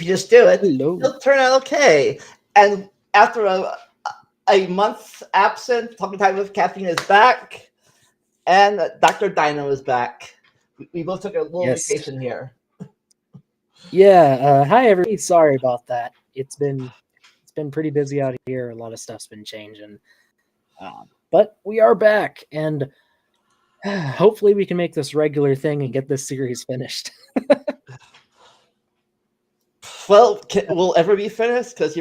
you just do it, Hello. it'll turn out okay. And after a month's absence, Talking Time with Caffeine is back, and Dr. Dino is back. We both took a little Yes. vacation here. Yeah. Hi, everybody. Sorry about that. It's been pretty busy out here. A lot of stuff's been changing, but we are back, and hopefully we can make this regular thing and get this series finished. Well, will ever be finished? Because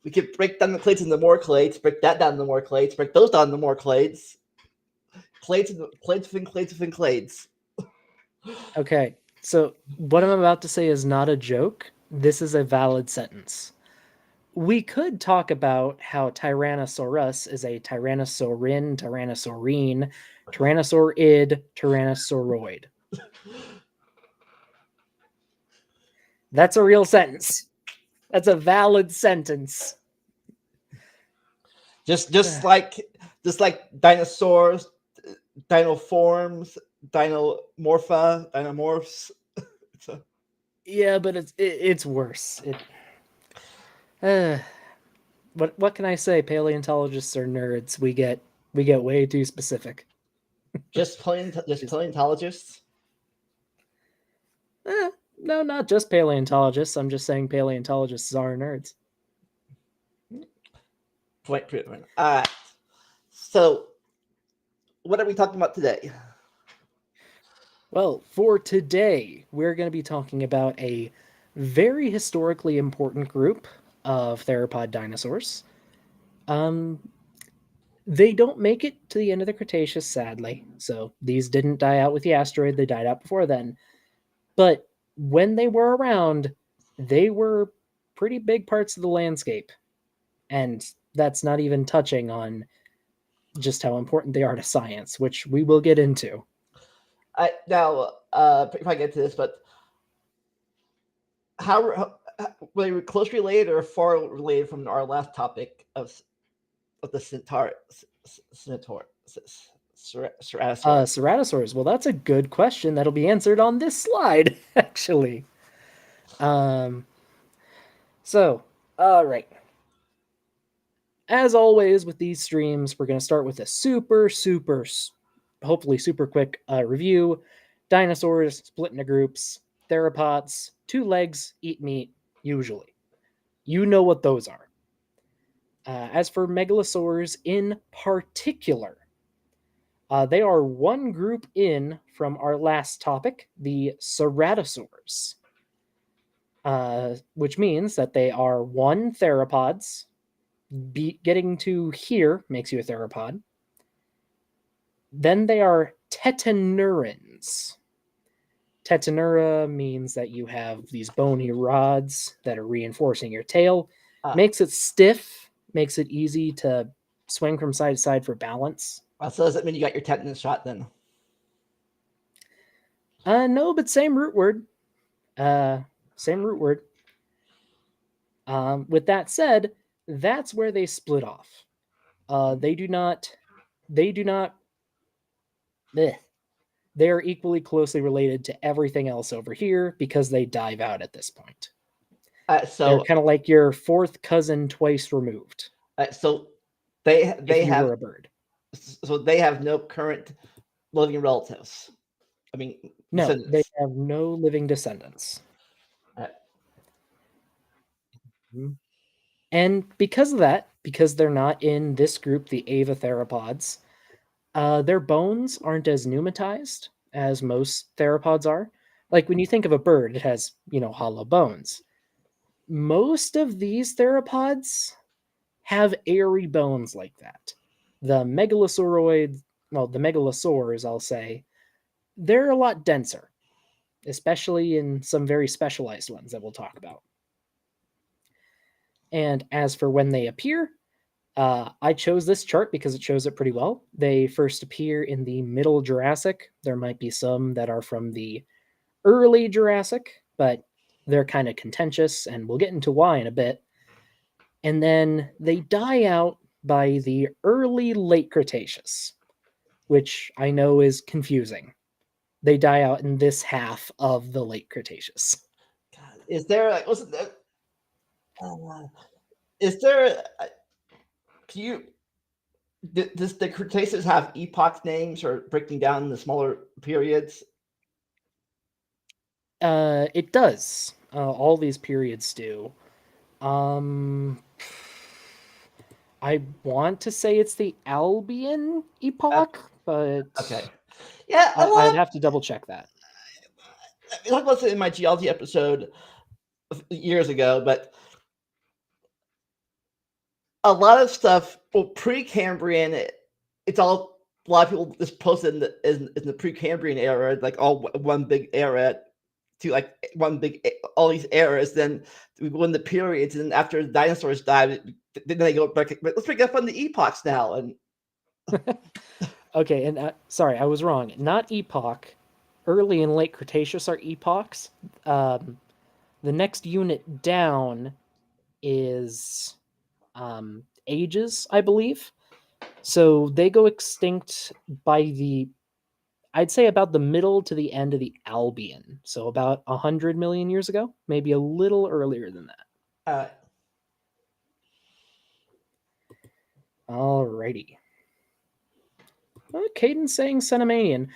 we could break down the clades into more clades, break that down into more clades, break those down into more clades. Clades within clades within clades. Okay, so what I'm about to say is not a joke. This is a valid sentence. We could talk about how Tyrannosaurus is a Tyrannosaurin, Tyrannosaurine, Tyrannosaurid, Tyrannosauroid. That's a real sentence. That's a valid sentence. Just like dinosaurs, dinoforms, dinomorphs. So, Yeah, but it's worse. What can I say? Paleontologists are nerds. We get way too specific. just paleontologists. No, not just paleontologists. I'm just saying paleontologists are nerds. Point proven. All right. So, what are we talking about today? Well, for today, we're going to be talking about a very historically important group of theropod dinosaurs. They don't make it to the end of the Cretaceous, sadly. So these didn't die out with the asteroid, they died out before then. But when they were around, they were pretty big parts of the landscape. And that's not even touching on just how important they are to science, which we will get into. Now, if I get to this, but how were they close related or far related from our last topic of the Ceratosaurus? Ceratosaurs. Well, that's a good question that'll be answered on this slide, actually. So, all right. As always with these streams, we're going to start with a hopefully super quick review. Dinosaurs split into groups. Theropods, 2 legs, eat meat, usually. You know what those are. As for Megalosaurs in particular, they are one group in from our last topic, the Ceratosaurs, which means that they are 1 theropods. Getting to here makes you a theropod. Then they are tetanurans. Tetanura means that you have these bony rods that are reinforcing your tail. Makes it stiff, makes it easy to swing from side to side for balance. So does that mean you got your tetanus shot then? No, but same root word. Same root word. With that said, that's where they split off. They are equally closely related to everything else over here because they dive out at this point. So they're kind of like your 4th cousin twice removed. So they have were a bird. So they have no current living relatives. I mean, no, they have no living descendants. And because of that, because they're not in this group, the Avatheropods, their bones aren't as pneumatized as most theropods are. Like when you think of a bird, it has, hollow bones. Most of these theropods have airy bones like that. The Megalosaurs, I'll say, they're a lot denser, especially in some very specialized ones that we'll talk about. And as for when they appear, I chose this chart because it shows it pretty well. They first appear in the Middle Jurassic. There might be some that are from the Early Jurassic, but they're kind of contentious, and we'll get into why in a bit. And then they die out by the early late Cretaceous, which I know is confusing. They die out in this half of the late Cretaceous. God, Is there like wasn't there, is there? Do you does the Cretaceous have epoch names or breaking down the smaller periods? It does. All these periods do. Um, I want to say it's the Albian epoch, but Okay, yeah, a I'd lot. have to double check that. I talked about it in my geology episode years ago, but a lot of stuff, well, Precambrian, it's all a lot of people just posted in the Precambrian era, like all one big era to like one big all these eras. Then we go in the periods, and after the dinosaurs died, then they go back. Let's break up on the epochs now, and Okay, and sorry, I was wrong. Not epoch. Early and late Cretaceous are epochs. The next unit down is ages, I believe. So they go extinct by I'd say about the middle to the end of the Albian. So about 100 million years ago, maybe a little earlier than that. uh, Alrighty. Caden saying Cenomanian.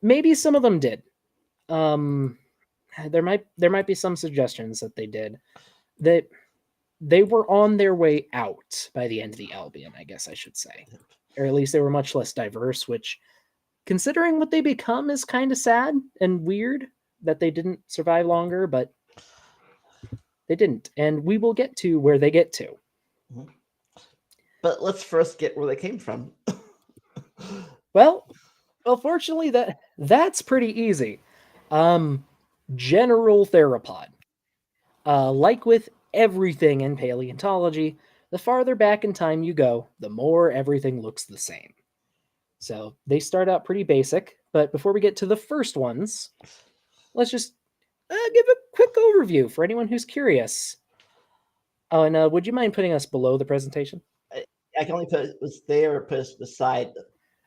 Maybe some of them did. There might be some suggestions that they did. That they were on their way out by the end of the Albion, I guess I should say. Or at least they were much less diverse, which, considering what they become, is kind of sad and weird that they didn't survive longer, but they didn't. And we will get to where they get to. but let's first get where they came from. Well, fortunately, that's pretty easy. General theropod. Like with everything in paleontology, the farther back in time you go, the more everything looks the same. So they start out pretty basic, but before we get to the first ones, let's just give a quick overview for anyone who's curious. Oh, and would you mind putting us below the presentation? I can only put it was there or put it beside.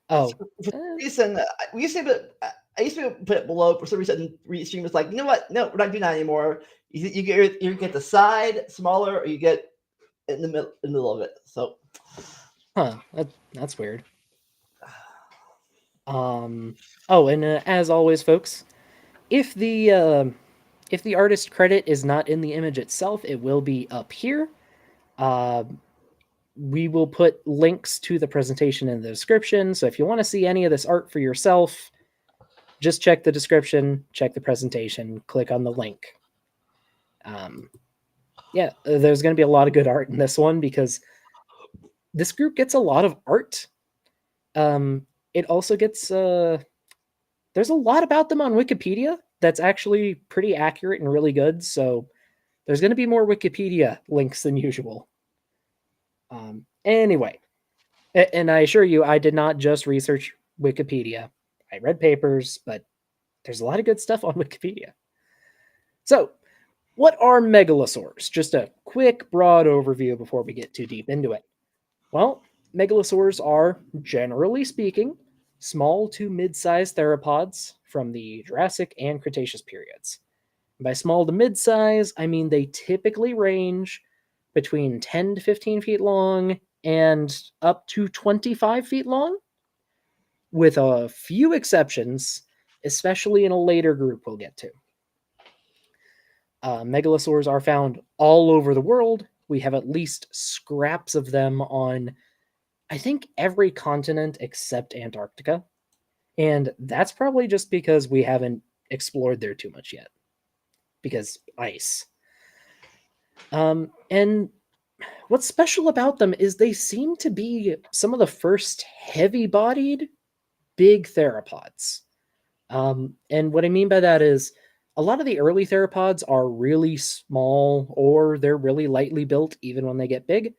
Oh, For some reason, we used to put, I used to put it below. For some reason, Restream was like, you know what? No, we're not doing that anymore. You get the side smaller, or you get in the middle of it. So, that's weird. Oh, and as always, folks, if the artist credit is not in the image itself, it will be up here. We will put links to the presentation in the description. So if you want to see any of this art for yourself, just check the description, check the presentation, click on the link. Yeah, there's going to be a lot of good art in this one because this group gets a lot of art. It also gets there's a lot about them on Wikipedia that's actually pretty accurate and really good. So there's going to be more Wikipedia links than usual. Anyway, and I assure you, I did not just research Wikipedia. I read papers, but there's a lot of good stuff on Wikipedia. So, what are megalosaurs? Just a quick, broad overview before we get too deep into it. Well, megalosaurs are, generally speaking, small to mid-sized theropods from the Jurassic and Cretaceous periods. By small to mid-size, I mean they typically range between 10 to 15 feet long and up to 25 feet long, with a few exceptions, especially in a later group we'll get to. Megalosaurs are found all over the world. We have at least scraps of them on, I think, every continent except Antarctica. And that's probably just because we haven't explored there too much yet. Because ice. And what's special about them is they seem to be some of the first heavy-bodied big theropods. And what I mean by that is a lot of the early theropods are really small or they're really lightly built even when they get big.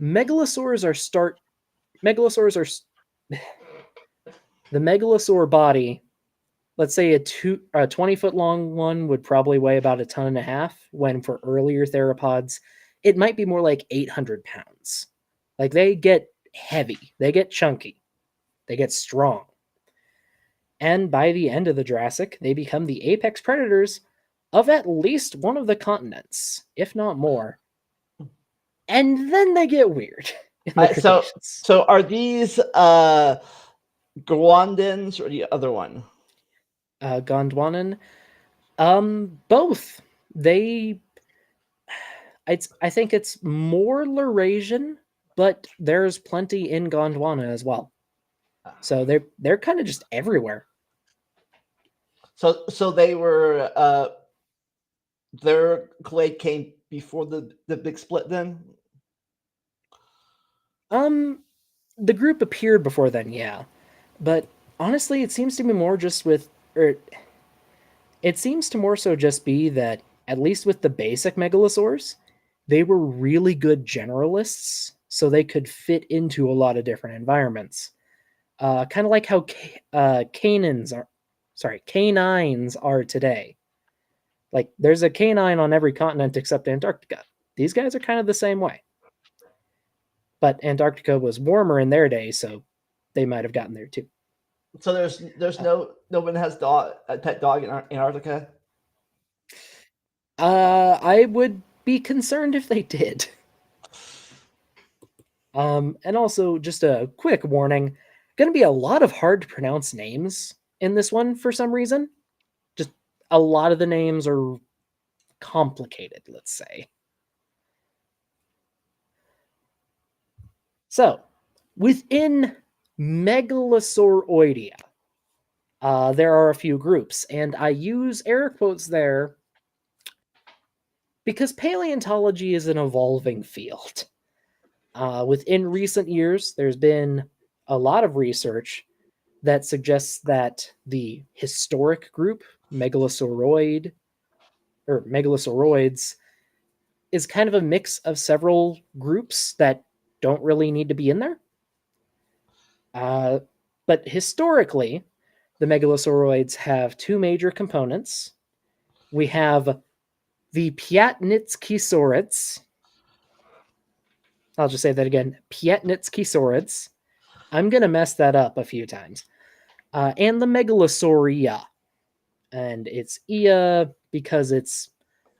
Megalosaurs are the megalosaur body. Let's say a 20-foot long one would probably weigh about 1.5 tons, when for earlier theropods, it might be more like 800 pounds. Like they get heavy, they get chunky, they get strong. And by the end of the Jurassic, they become the apex predators of at least one of the continents, if not more. And then they get weird in the Cretaceous. So are these Gondwans or the other one? Gondwanan, both. They, I think it's more Laurasian, but there's plenty in Gondwana as well. So they're kind of just everywhere. So they were their clade came before the big split then? The group appeared before then, yeah. But honestly, it seems to be more just with it seems to more so just be that at least with the basic megalosaurs, they were really good generalists, so they could fit into a lot of different environments. Kind of like how canines are today. Like there's a canine on every continent except Antarctica. These guys are kind of the same way. But Antarctica was warmer in their day, so they might have gotten there too. So there's no one has a pet dog in Antarctica. I would be concerned if they did. And also, just a quick warning, going to be a lot of hard to pronounce names in this one for some reason. Just a lot of the names are complicated, let's say. So, within Megalosauroidea, there are a few groups, and I use air quotes there because paleontology is an evolving field. Within recent years, there's been a lot of research that suggests that the historic group, Megalosauroids, is kind of a mix of several groups that don't really need to be in there. But historically, the Megalosauroids have two major components. We have the Piatnitskisaurids. I'll just say that again, Piatnitskisaurids. I'm going to mess that up a few times. And the Megalosauria. And it's Ia because it's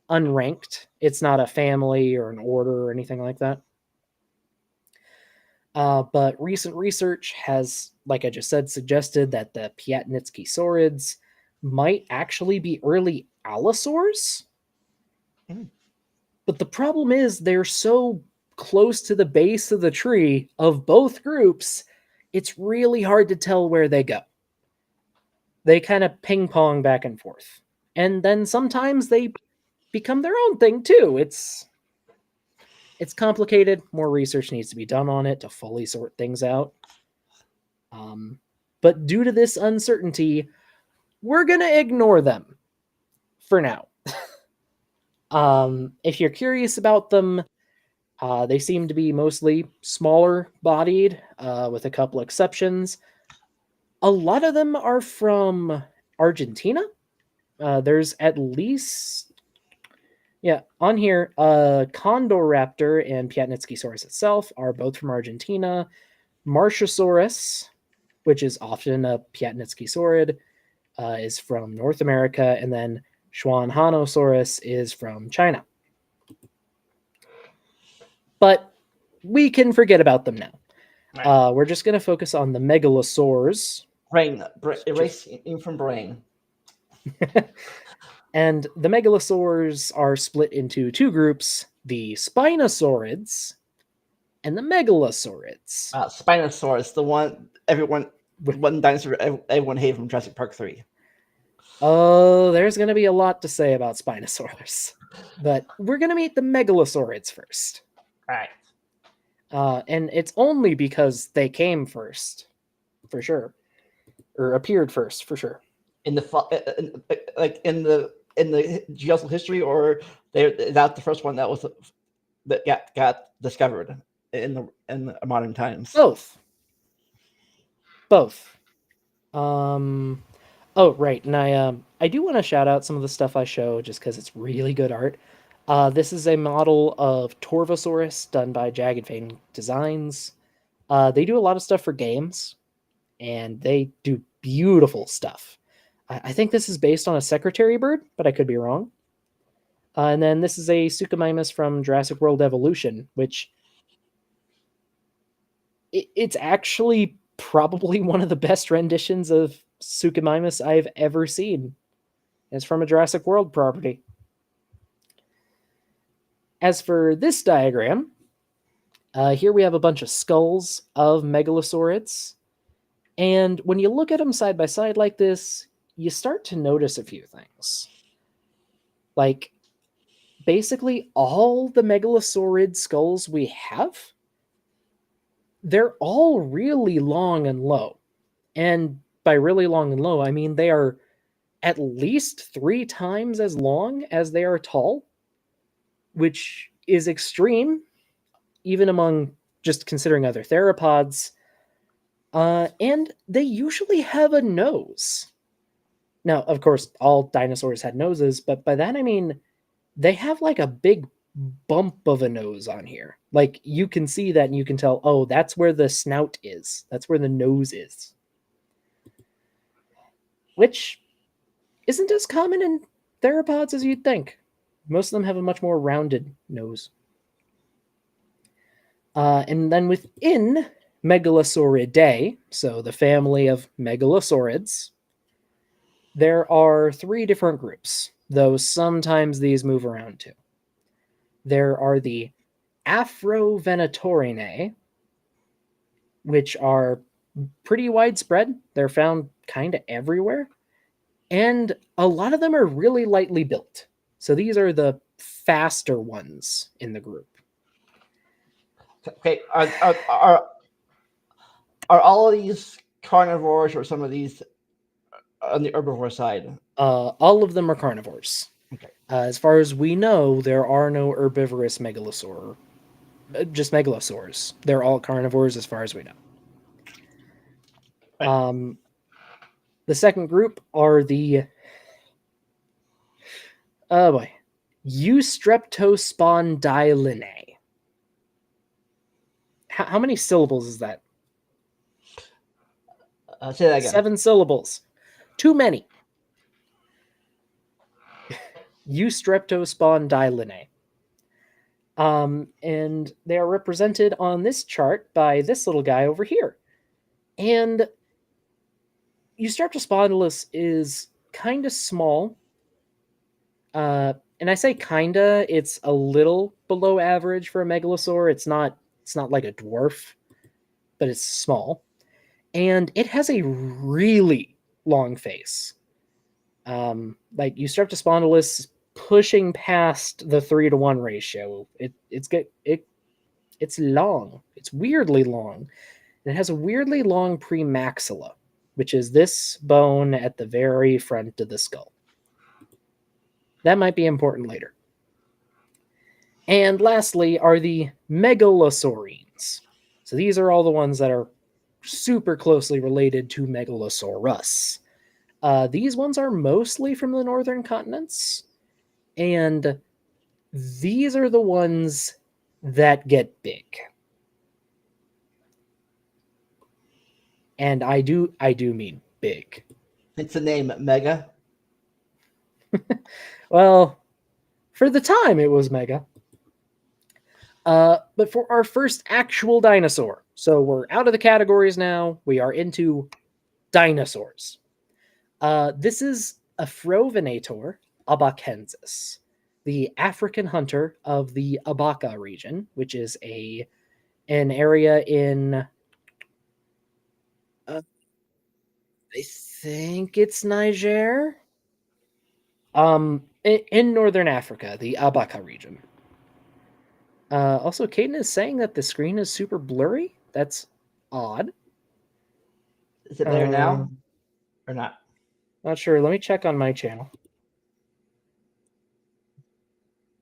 unranked. It's not a family or an order or anything like that. But recent research has, like I just said, suggested that the Piatnitskisaurids might actually be early allosaurs. But the problem is they're so close to the base of the tree of both groups, it's really hard to tell where they go. They kind of ping pong back and forth. And then sometimes they become their own thing too. It's complicated. More research needs to be done on it to fully sort things out. But due to this uncertainty, we're going to ignore them for now. If you're curious about them, they seem to be mostly smaller bodied, with a couple exceptions. A lot of them are from Argentina. There's at least, on here, Condoraptor and Piatnitskisaurus itself are both from Argentina. Marchosaurus, which is often a Piatnitskisaurid, is from North America, and then Schwanhanosaurus is from China. But we can forget about them now. Right. We're just going to focus on the Megalosaurs. Erase from brain. And the Megalosaurs are split into two groups, the Spinosaurids and the Megalosaurids. Spinosaurus, the one dinosaur everyone hated from Jurassic Park 3. Oh, there's going to be a lot to say about Spinosaurus. But we're going to meet the Megalosaurids first. Right. And it's only because they came first, for sure. Or appeared first, for sure. In the geological history, or they're not the first one that got discovered in the modern times? Both. Oh, right. And I do want to shout out some of the stuff I show just because it's really good art. This is a model of Torvosaurus done by Jagged Fang Designs. They do a lot of stuff for games, and they do beautiful stuff. I think this is based on a secretary bird, but I could be wrong. And then this is a Suchomimus from Jurassic World Evolution, which it's actually probably one of the best renditions of Suchomimus I've ever seen. It's from a Jurassic World property. As for this diagram, here we have a bunch of skulls of Megalosaurids. And when you look at them side by side like this, you start to notice a few things. Like, basically all the Megalosaurid skulls we have, they're all really long and low. And by really long and low, I mean they are at least 3 times as long as they are tall, which is extreme, even among just considering other theropods. And they usually have a nose. Now, of course, all dinosaurs had noses, but by that I mean they have like a big bump of a nose on here. Like you can see that and you can tell, oh, that's where the snout is. That's where the nose is. Which isn't as common in theropods as you'd think. Most of them have a much more rounded nose. And then within Megalosauridae, so the family of Megalosaurids, there are 3 different groups, though sometimes these move around too. There are the Afrovenatorinae, which are pretty widespread. They're found kind of everywhere. And a lot of them are really lightly built. So these are the faster ones in the group. Okay, are all of these carnivores or some of these on the herbivore side? All of them are carnivores. Okay. As far as we know, there are no herbivorous megalosaur. Just megalosaurs. They're all carnivores as far as we know. Right. The second group are the Eustreptospondylinae. How many syllables is that? Say that again. 7 syllables. Too many. Eustreptospondylinae. And they are represented on this chart by this little guy over here. And Eustreptospondylus is kind of small. And I say kinda, it's a little below average for a megalosaur. It's not like a dwarf, but it's small. And it has a really long face. Like Eustreptospondylus pushing past the 3-to-1 ratio. It's long. It's weirdly long. And it has a weirdly long premaxilla, which is this bone at the very front of the skull. That might be important later. And lastly are the Megalosaurines. So these are all the ones that are super closely related to Megalosaurus. These ones are mostly from the northern continents, and these are the ones that get big. And I do mean big. It's the name Mega. Well, for the time it was mega. But for our first actual dinosaur, so we're out of the categories now, we are into dinosaurs. This is Afrovenator abacensis, the African hunter of the Abaca region, which is an area in I think it's Niger. In northern Africa, the Abaca region. Also, Caden is saying that the screen is super blurry. That's odd. Is it there now or not? Not sure. Let me check on my channel.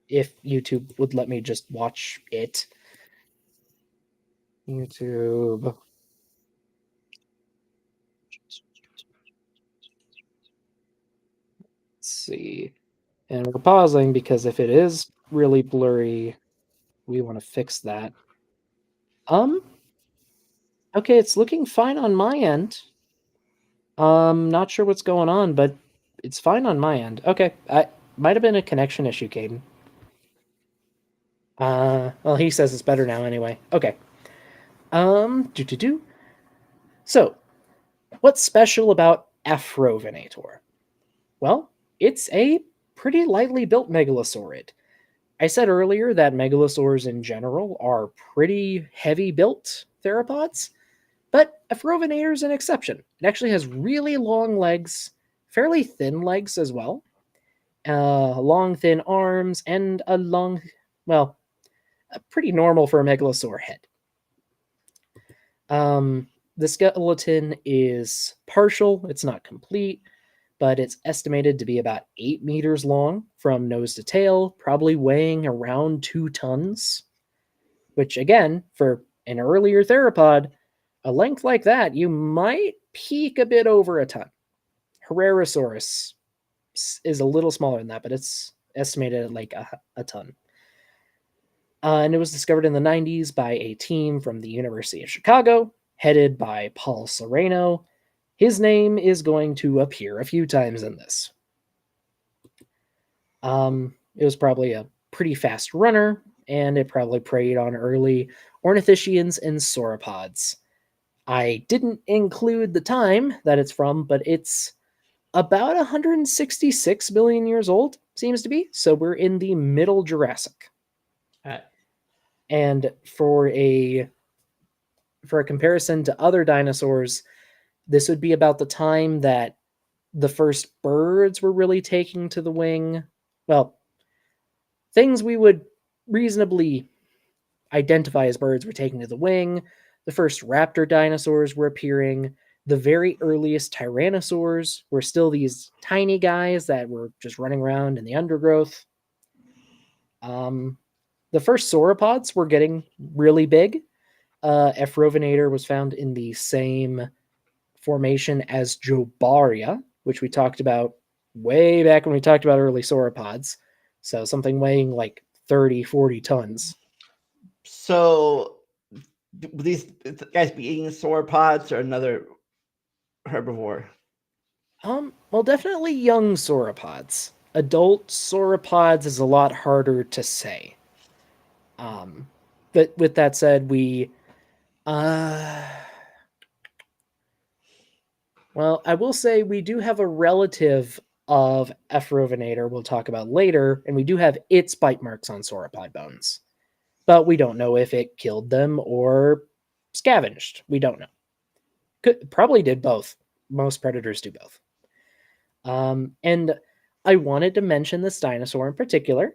If YouTube would let me just watch it. YouTube. Let's see. And we're pausing because if it is really blurry, we want to fix that. Okay, it's looking fine on my end. Not sure what's going on, but it's fine on my end. Okay, Might have been a connection issue, Caden. Well, he says it's better now anyway. Okay. Do. So, what's special about Afrovenator? Well, it's a pretty lightly built megalosaurid. I said earlier that megalosaurs in general are pretty heavy built theropods, but Afrovenator is an exception. It actually has really long legs, fairly thin legs as well, long thin arms, and well, pretty normal for a megalosaur head. The skeleton is partial, it's not complete, but it's estimated to be about 8 meters long from nose to tail, probably weighing around 2 tons, which, again, for an earlier theropod, a length like that, you might peak a bit over a ton. Herrerasaurus is a little smaller than that, but it's estimated at like a ton. And it was discovered in the 90s by a team from the University of Chicago, headed by Paul Sereno. His name is going to appear a few times in this. It was probably a pretty fast runner, and it probably preyed on early ornithischians and sauropods. I didn't include the time that it's from, but it's about 166 million years old, seems to be. So we're in the middle Jurassic. And for a comparison to other dinosaurs, this would be about the time that the first birds were really taking to the wing. Well, things we would reasonably identify as birds were taking to the wing. The first raptor dinosaurs were appearing. The very earliest tyrannosaurs were still these tiny guys that were just running around in the undergrowth. The first sauropods were getting really big. Afrovenator was found in the same formation as Jobaria, which we talked about way back when we talked about early sauropods. So something weighing like 30, 40 tons. So these guys be eating sauropods or another herbivore? Well, definitely young sauropods. Adult sauropods is a lot harder to say. But with that said, well, I will say we do have a relative of Afrovenator we'll talk about later, and we do have its bite marks on sauropod bones. But we don't know if it killed them or scavenged. We don't know. Probably did both. Most predators do both. And I wanted to mention this dinosaur in particular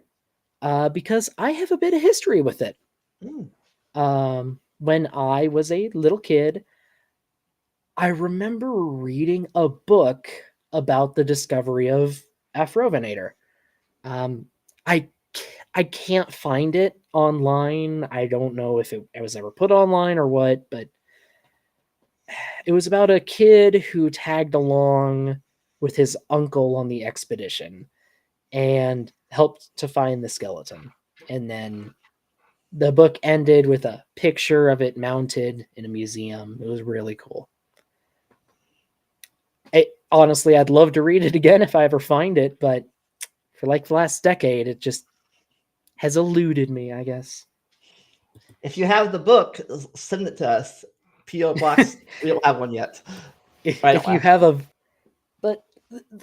because I have a bit of history with it. When I was a little kid, I remember reading a book about the discovery of Afrovenator. I can't find it online. I don't know if it was ever put online or what, but it was about a kid who tagged along with his uncle on the expedition and helped to find the skeleton. And then the book ended with a picture of it mounted in a museum. It was really cool. Honestly, I'd love to read it again if I ever find it, but for like the last decade, it just has eluded me, I guess. If you have the book, send it to us. P.O. Box, we don't have one yet. If you have but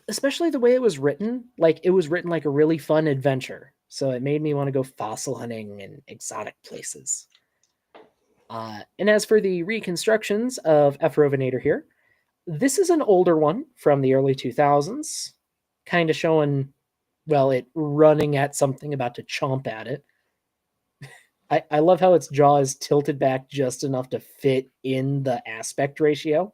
especially the way it was written, like it was written like a really fun adventure. So it made me want to go fossil hunting in exotic places. And as for the reconstructions of Afrovenator here, this is an older one from the early 2000s, kind of showing, well, it running at something about to chomp at it. I love how its jaw is tilted back just enough to fit in the aspect ratio.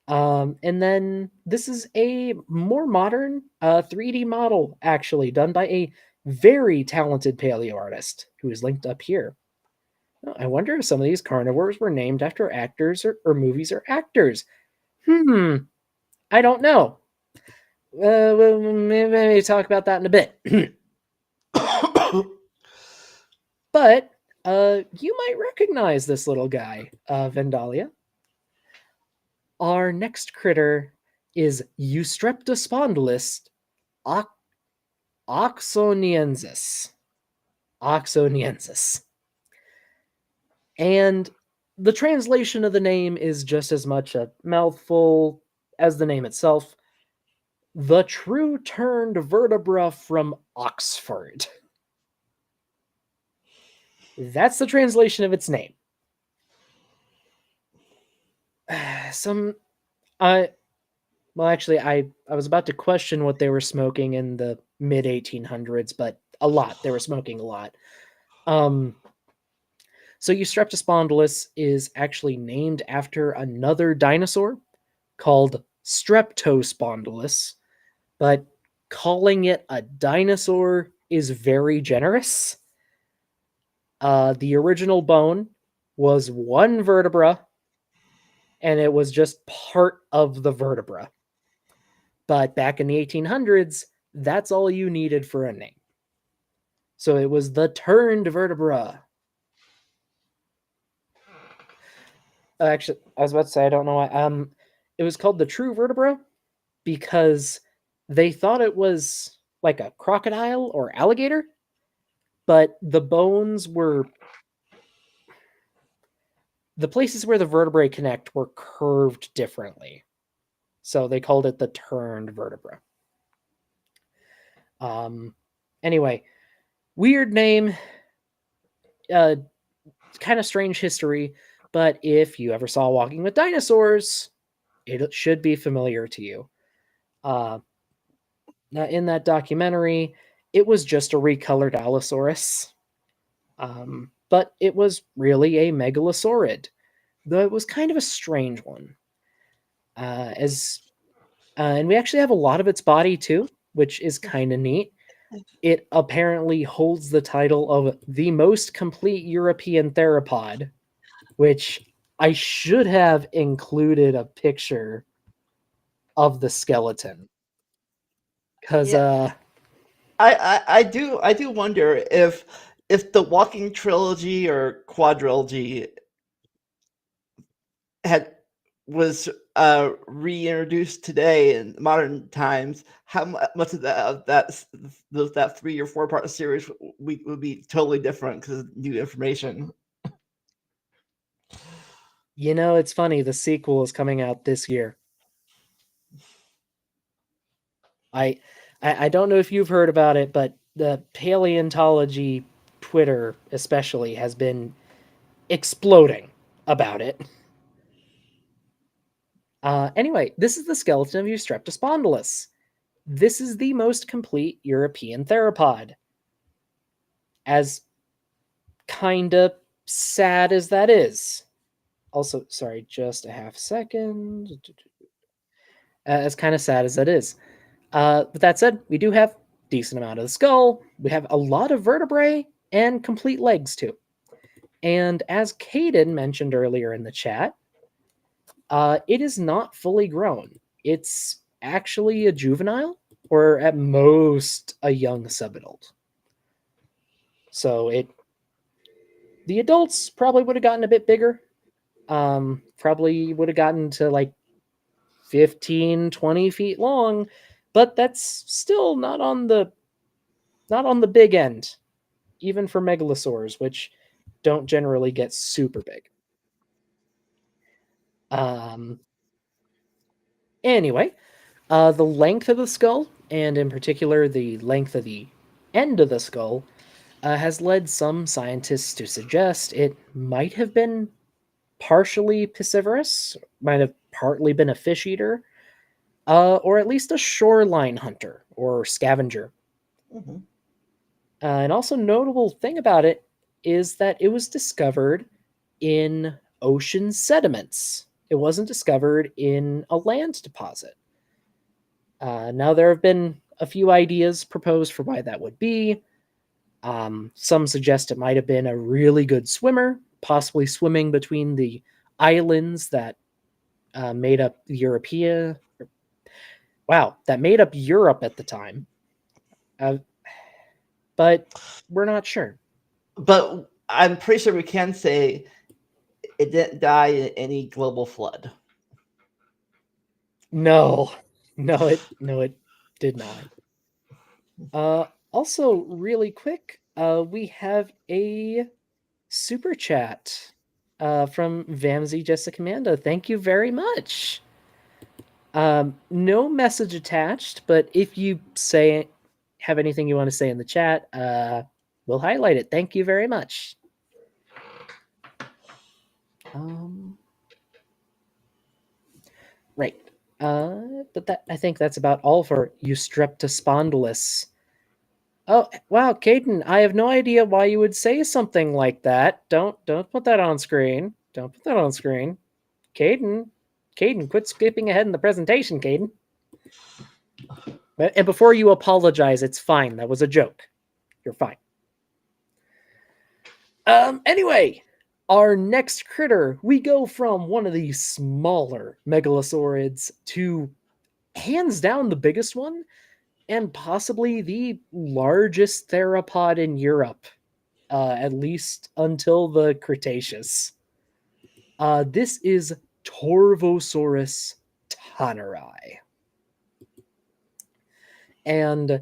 And then this is a more modern 3D model, actually, done by a very talented paleo artist who is linked up here. I wonder if some of these carnivores were named after actors or movies or actors. I don't know. We'll maybe talk about that in a bit. But you might recognize this little guy, Vendalia. Our next critter is Eustreptospondylus Oxoniensis. Oxoniensis. And the translation of the name is just as much a mouthful as the name itself. The true turned vertebra from Oxford. That's the translation of its name. I was about to question what they were smoking in the mid 1800s, but a lot. They were smoking a lot. So Eustreptospondylus is actually named after another dinosaur called Streptospondylus, but calling it a dinosaur is very generous. The original bone was one vertebra, and it was just part of the vertebra. But back in the 1800s, that's all you needed for a name. So it was the turned vertebra. Actually, I was about to say, I don't know why. It was called the true vertebra because they thought it was like a crocodile or alligator, but the bones were the places where the vertebrae connect were curved differently. So they called it the turned vertebra. Anyway, weird name, kind of strange history, but if you ever saw Walking with Dinosaurs, it should be familiar to you. Now, in that documentary, it was just a recolored Allosaurus, but it was really a Megalosaurid, though it was kind of a strange one. And we actually have a lot of its body too, which is kind of neat. It apparently holds the title of the most complete European theropod, which I should have included a picture of the skeleton. Because Yeah, I do wonder if the Walking trilogy or quadrilogy had was reintroduced today in modern times, how much of that 3 or 4 part series would be totally different because of new information. it's funny. The sequel is coming out this year. I don't know if you've heard about it, but the paleontology Twitter especially has been exploding about it. Anyway, this is the skeleton of Eustreptospondylus. This is the most complete European theropod. As kind of sad as that is. Also, sorry, just a half second. As kind of sad as that is. With that said, we do have decent amount of the skull. We have a lot of vertebrae and complete legs too. And as Caden mentioned earlier in the chat, it is not fully grown. It's actually a juvenile, or at most a young subadult. So the adults probably would have gotten a bit bigger. Probably would have gotten to like 15, 20 feet long, but that's still not on the big end, even for megalosaurs, which don't generally get super big. Anyway, the length of the skull, and in particular the length of the end of the skull, has led some scientists to suggest it might have been partially piscivorous, might have partly been a fish eater, or at least a shoreline hunter or scavenger. Mm-hmm. An also notable thing about it is that it was discovered in ocean sediments. It wasn't discovered in a land deposit. Now, there have been a few ideas proposed for why that would be. Some suggest it might have been a really good swimmer, possibly swimming between the islands that made up Europea. Wow, that made up Europe at the time. But we're not sure. But I'm pretty sure we can say it didn't die in any global flood. No, it did not. Also, really quick, we have a super chat from Vamsy Jessica Amanda. Thank you very much. No message attached, but if you have anything you want to say in the chat, we'll highlight it. Thank you very much. Right. But I think that's about all for Eustreptospondylus. Oh wow, Caden! I have no idea why you would say something like that. Don't put that on screen. Don't put that on screen. Caden, quit skipping ahead in the presentation, Caden. And before you apologize, it's fine. That was a joke. You're fine. Anyway, our next critter, we go from one of these smaller megalosaurids to hands down the biggest one and possibly the largest theropod in Europe, at least until the Cretaceous. This is Torvosaurus tanneri. And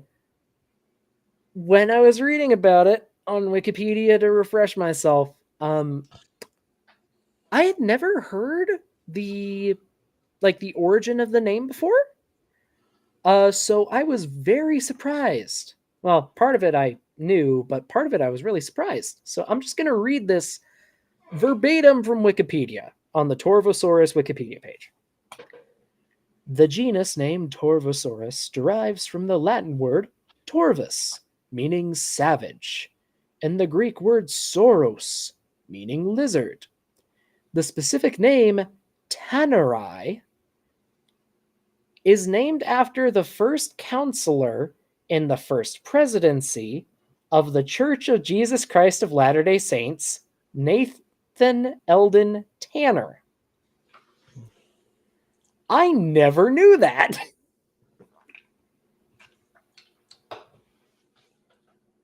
when I was reading about it on Wikipedia to refresh myself, I had never heard the origin of the name before. So I was very surprised. Well, part of it I knew, but part of it I was really surprised. So I'm just going to read this verbatim from Wikipedia on the Torvosaurus Wikipedia page. The genus name Torvosaurus derives from the Latin word torvus, meaning savage, and the Greek word sauros, meaning lizard. The specific name tanneri is named after the first counselor in the first presidency of the Church of Jesus Christ of Latter-day Saints, Nathan Eldon Tanner. I never knew that.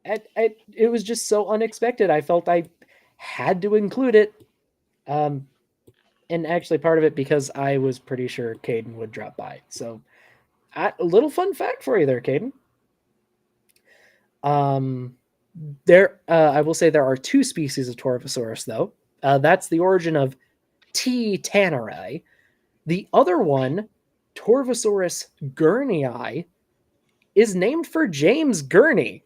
It was just so unexpected. I felt I had to include it. And actually part of it because I was pretty sure Caden would drop by. So a little fun fact for you there, Caden. I will say there are two species of Torvosaurus, though. That's the origin of T. tanneri. The other one, Torvosaurus gurnii, is named for James Gurney,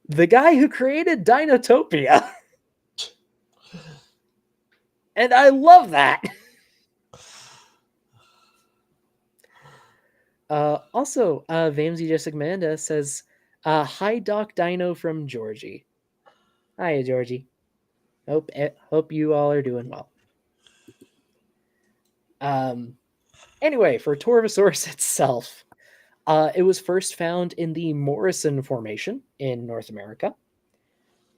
the guy who created Dinotopia. And I love that. Also, Vamsy Jessica Amanda says, hi, Doc Dino from Georgie. Hiya, Georgie. Hope you all are doing well. Anyway, for Torvosaurus itself, it was first found in the Morrison Formation in North America,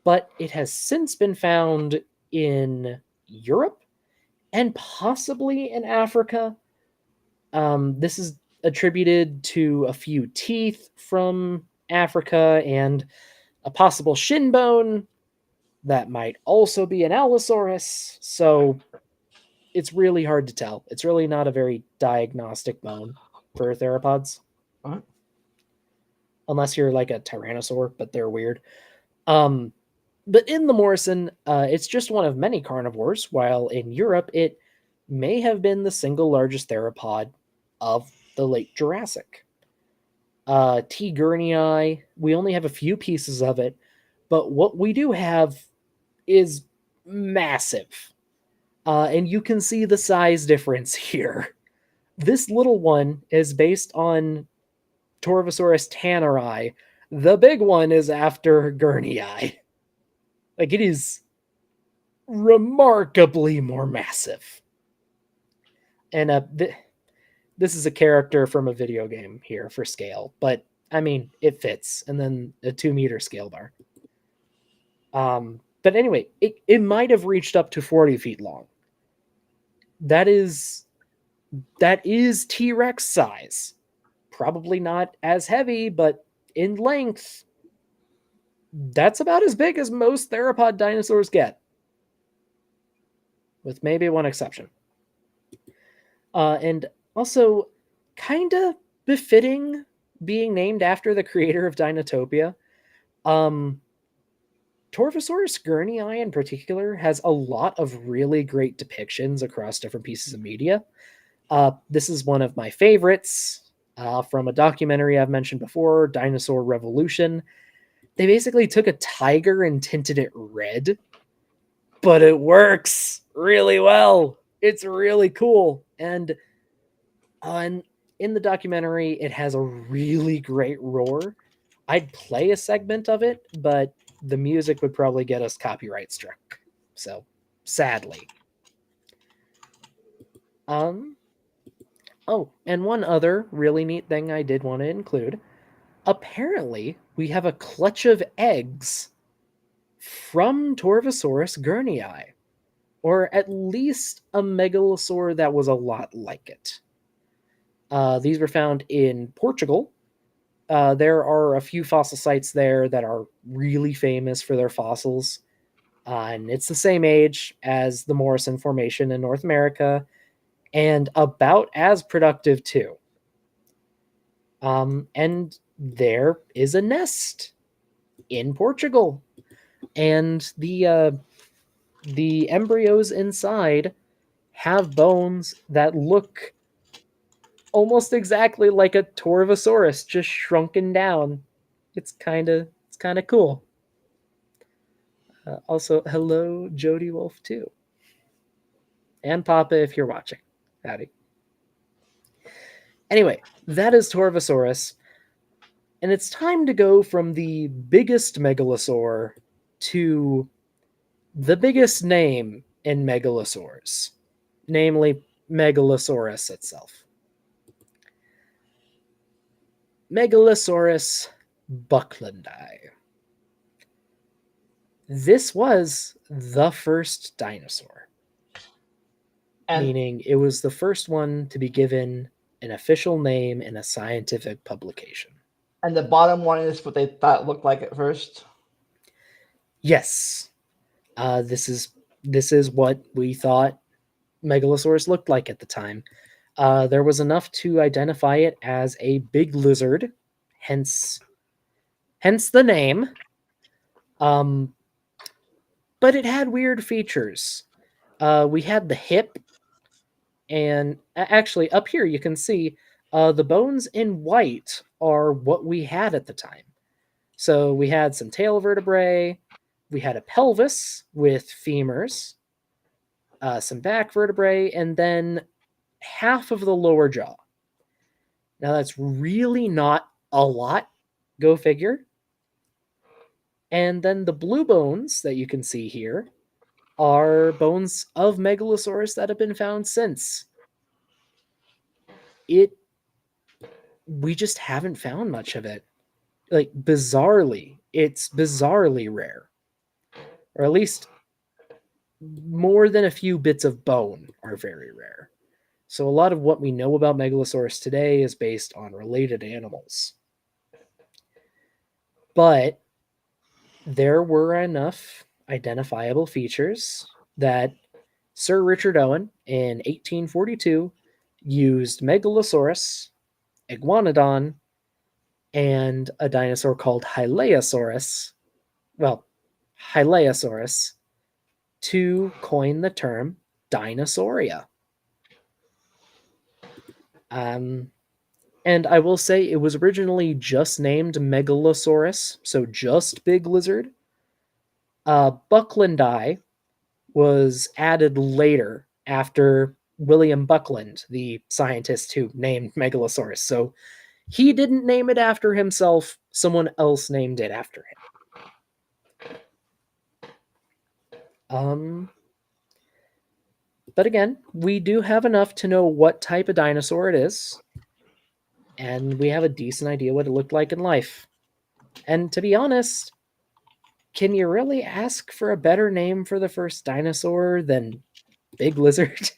but it has since been found in Europe and possibly in Africa. This is attributed to a few teeth from Africa and a possible shin bone that might also be an Allosaurus. So it's really hard to tell. It's really not a very diagnostic bone for theropods. What? Unless you're like a tyrannosaur, but they're weird. But in the Morrison, it's just one of many carnivores, while in Europe, it may have been the single largest theropod of the late Jurassic. T. gurnii, we only have a few pieces of it, but what we do have is massive. And you can see the size difference here. This little one is based on Torvosaurus tanneri. The big one is after gurnii. Like, it is remarkably more massive. And this is a character from a video game here for scale, but I mean, it fits. And then a 2-meter scale bar. But anyway, it might have reached up to 40 feet long. That is T-Rex size. Probably not as heavy, but in length, that's about as big as most theropod dinosaurs get. With maybe one exception. And also, kind of befitting being named after the creator of Dinotopia, Torvosaurus gurnii in particular has a lot of really great depictions across different pieces of media. This is one of my favorites from a documentary I've mentioned before, Dinosaur Revolution. They basically took a tiger and tinted it red, but it works really well. It's really cool. And in the documentary, it has a really great roar. I'd play a segment of it, but the music would probably get us copyright struck. So, sadly. Oh, and one other really neat thing I did want to include. Apparently, we have a clutch of eggs from Torvosaurus gurnii, or at least a megalosaur that was a lot like it. These were found in Portugal. There are a few fossil sites there that are really famous for their fossils. And it's the same age as the Morrison Formation in North America, and about as productive too. And there is a nest in Portugal, and the embryos inside have bones that look almost exactly like a Torvosaurus, just shrunken down. It's kind of cool. Also, hello, Jody Wolf too, and Papa if you're watching. Howdy. Anyway, that is Torvosaurus, and it's time to go from the biggest megalosaur to the biggest name in megalosaurs, namely Megalosaurus itself. Megalosaurus bucklandi. This was the first dinosaur, meaning it was the first one to be given an official name in a scientific publication. And the bottom one is what they thought it looked like at first? Yes. This is what we thought Megalosaurus looked like at the time. There was enough to identify it as a big lizard, hence the name. But it had weird features. We had the hip, and actually up here you can see the bones in white are what we had at the time. So we had some tail vertebrae, we had a pelvis with femurs, some back vertebrae, and then half of the lower jaw. Now that's really not a lot, go figure. And then the blue bones that you can see here are bones of Megalosaurus that have been found since. We just haven't found much of it. Like, bizarrely, it's bizarrely rare. Or at least more than a few bits of bone are very rare. So a lot of what we know about Megalosaurus today is based on related animals. But there were enough identifiable features that Sir Richard Owen in 1842 used Megalosaurus, Iguanodon, and a dinosaur called Hylaeosaurus to coin the term Dinosauria. And I will say it was originally just named Megalosaurus, so just big lizard. Bucklandi was added later after William Buckland, the scientist who named Megalosaurus. So he didn't name it after himself, someone else named it after him. But again, we do have enough to know what type of dinosaur it is, and we have a decent idea what it looked like in life. And to be honest, can you really ask for a better name for the first dinosaur than Big Lizard?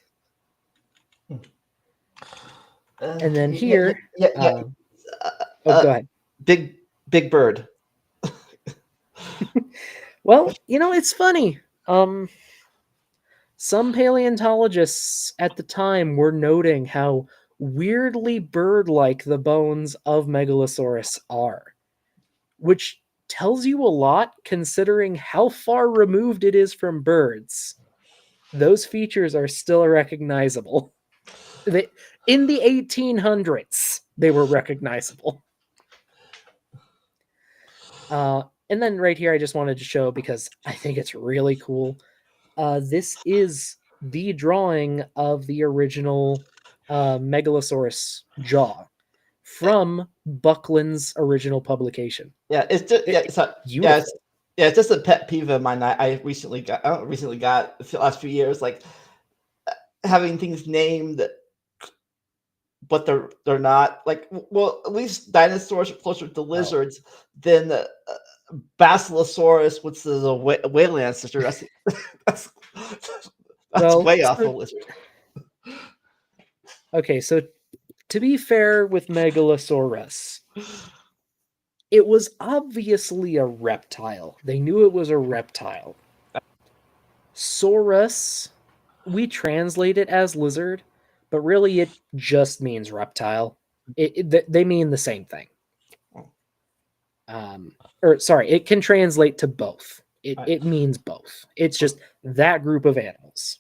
And then here, go ahead. Big Bird. Well, it's funny. Some paleontologists at the time were noting how weirdly bird-like the bones of Megalosaurus are, which tells you a lot considering how far removed it is from birds. Those features are still recognizable. In the 1800s, they were recognizable. And then right here, I just wanted to show, because I think it's really cool. This is the drawing of the original Megalosaurus jaw from Buckland's original publication. Yeah, it's just It's yeah, beautiful. it's just a pet peeve of mine. I recently got the last few years, like having things named, but they're not. Like, well, at least dinosaurs are closer to lizards than Basilosaurus, which is a whale ancestor. That's that's Well, way off a lizard. okay, so to be fair with Megalosaurus, it was obviously a reptile. They knew it was a reptile. Saurus, we translate it as lizard, but really it just means reptile. They mean the same thing. Or sorry, it can translate to both. It means both. It's just that group of animals.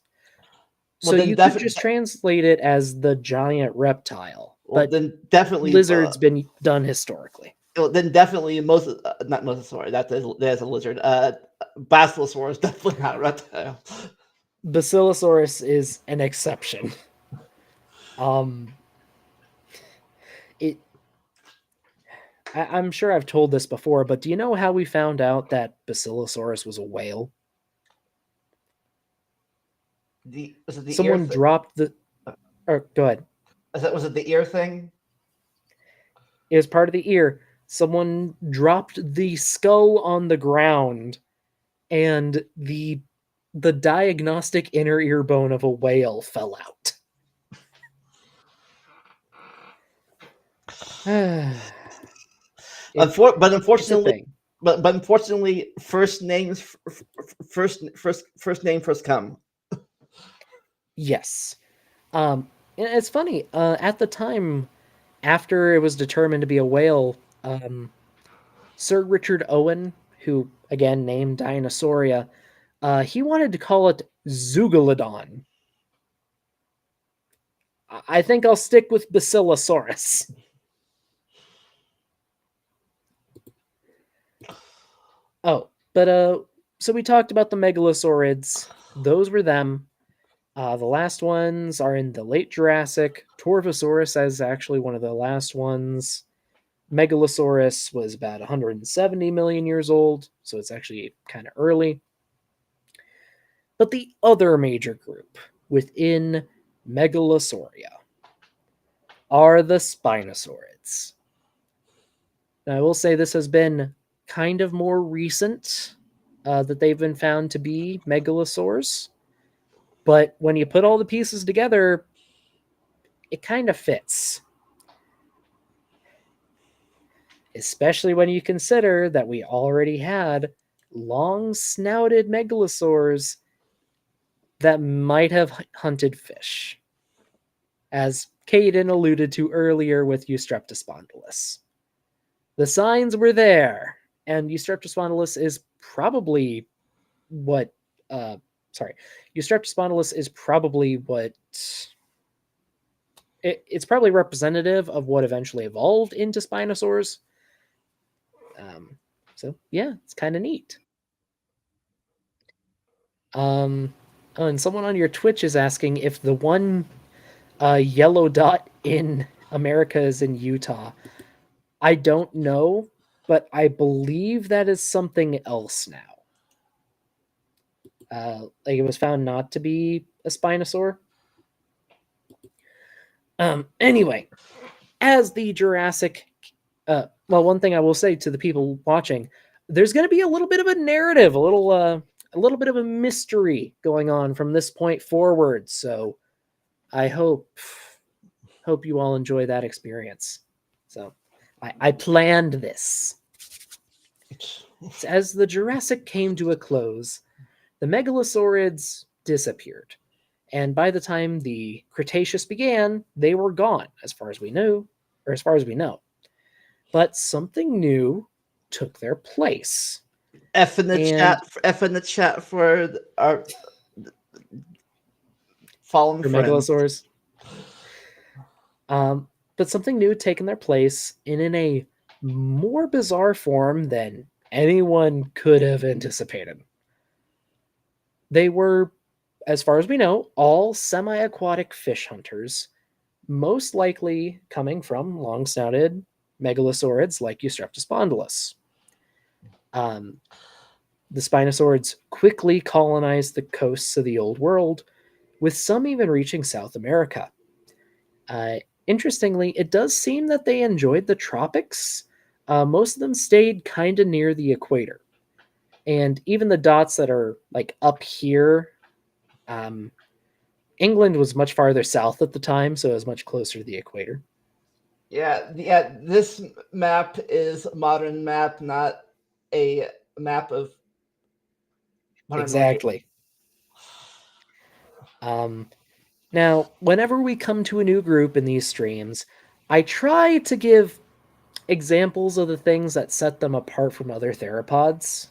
So Well, then you could just translate it as the giant reptile, but then definitely lizard's been done historically. well, then definitely not mosasaur. That's a lizard. Basilosaurus is definitely not a reptile. Basilosaurus is an exception. I'm sure I've told this before, but do you know how we found out that Basilosaurus was a whale? Was it the Someone ear dropped the. Or go ahead. Was it the ear thing? It was part of the ear. Someone dropped the skull on the ground, and the diagnostic inner ear bone of a whale fell out. But unfortunately, first name first come. Yes. And it's funny. At the time, after it was determined to be a whale, Sir Richard Owen, who again named Dinosauria, he wanted to call it Zeuglodon. I think I'll stick with Basilosaurus. Oh, but so we talked about the Megalosaurids. Those were them. The last ones are in the late Jurassic. Torvosaurus is actually one of the last ones. Megalosaurus was about 170 million years old, so it's actually kind of early. But the other major group within Megalosauria are the Spinosaurids. Now, I will say this has been kind of more recent that they've been found to be megalosaurs. But when you put all the pieces together, it kind of fits. Especially when you consider that we already had long-snouted megalosaurs that might have hunted fish, as Caden alluded to earlier with Eustreptospondylus. The signs were there, and Eustreptospondylus is probably what Eustreptospondylus is probably what it's probably representative of what eventually evolved into Spinosaurs. So yeah, it's kind of neat. Oh, and someone on your Twitch is asking if the one yellow dot in America is in Utah. I don't know, but I believe that is something else now. Like it was found not to be a Spinosaur. Anyway, as the Jurassic, well, one thing I will say to the people watching, there's going to be a little bit of a narrative, a little bit of a mystery going on from this point forward. So I hope you all enjoy that experience. So I planned this. As the Jurassic came to a close, the Megalosaurids disappeared, And by the time the Cretaceous began, they were gone, as far as we knew, or as far as we know. But something new took their place. F in the And chat. F in the chat for our fallen for friends. Megalosaurs. But something new had taken their place and in a more bizarre form than anyone could have anticipated. They were, as far as we know, all semi aquatic fish hunters, most likely coming from long snouted megalosaurids like Eustreptospondylus. The Spinosaurs quickly colonized the coasts of the Old World, with some even reaching South America. Interestingly, it does seem that they enjoyed the tropics. Most of them stayed kind of near the equator. And even the dots that are like up here, England was much farther south at the time, so it was much closer to the equator. Yeah. This map is a modern map, not a map of 100 million. Exactly. Now, whenever we come to a new group in these streams, I try to give examples of the things that set them apart from other theropods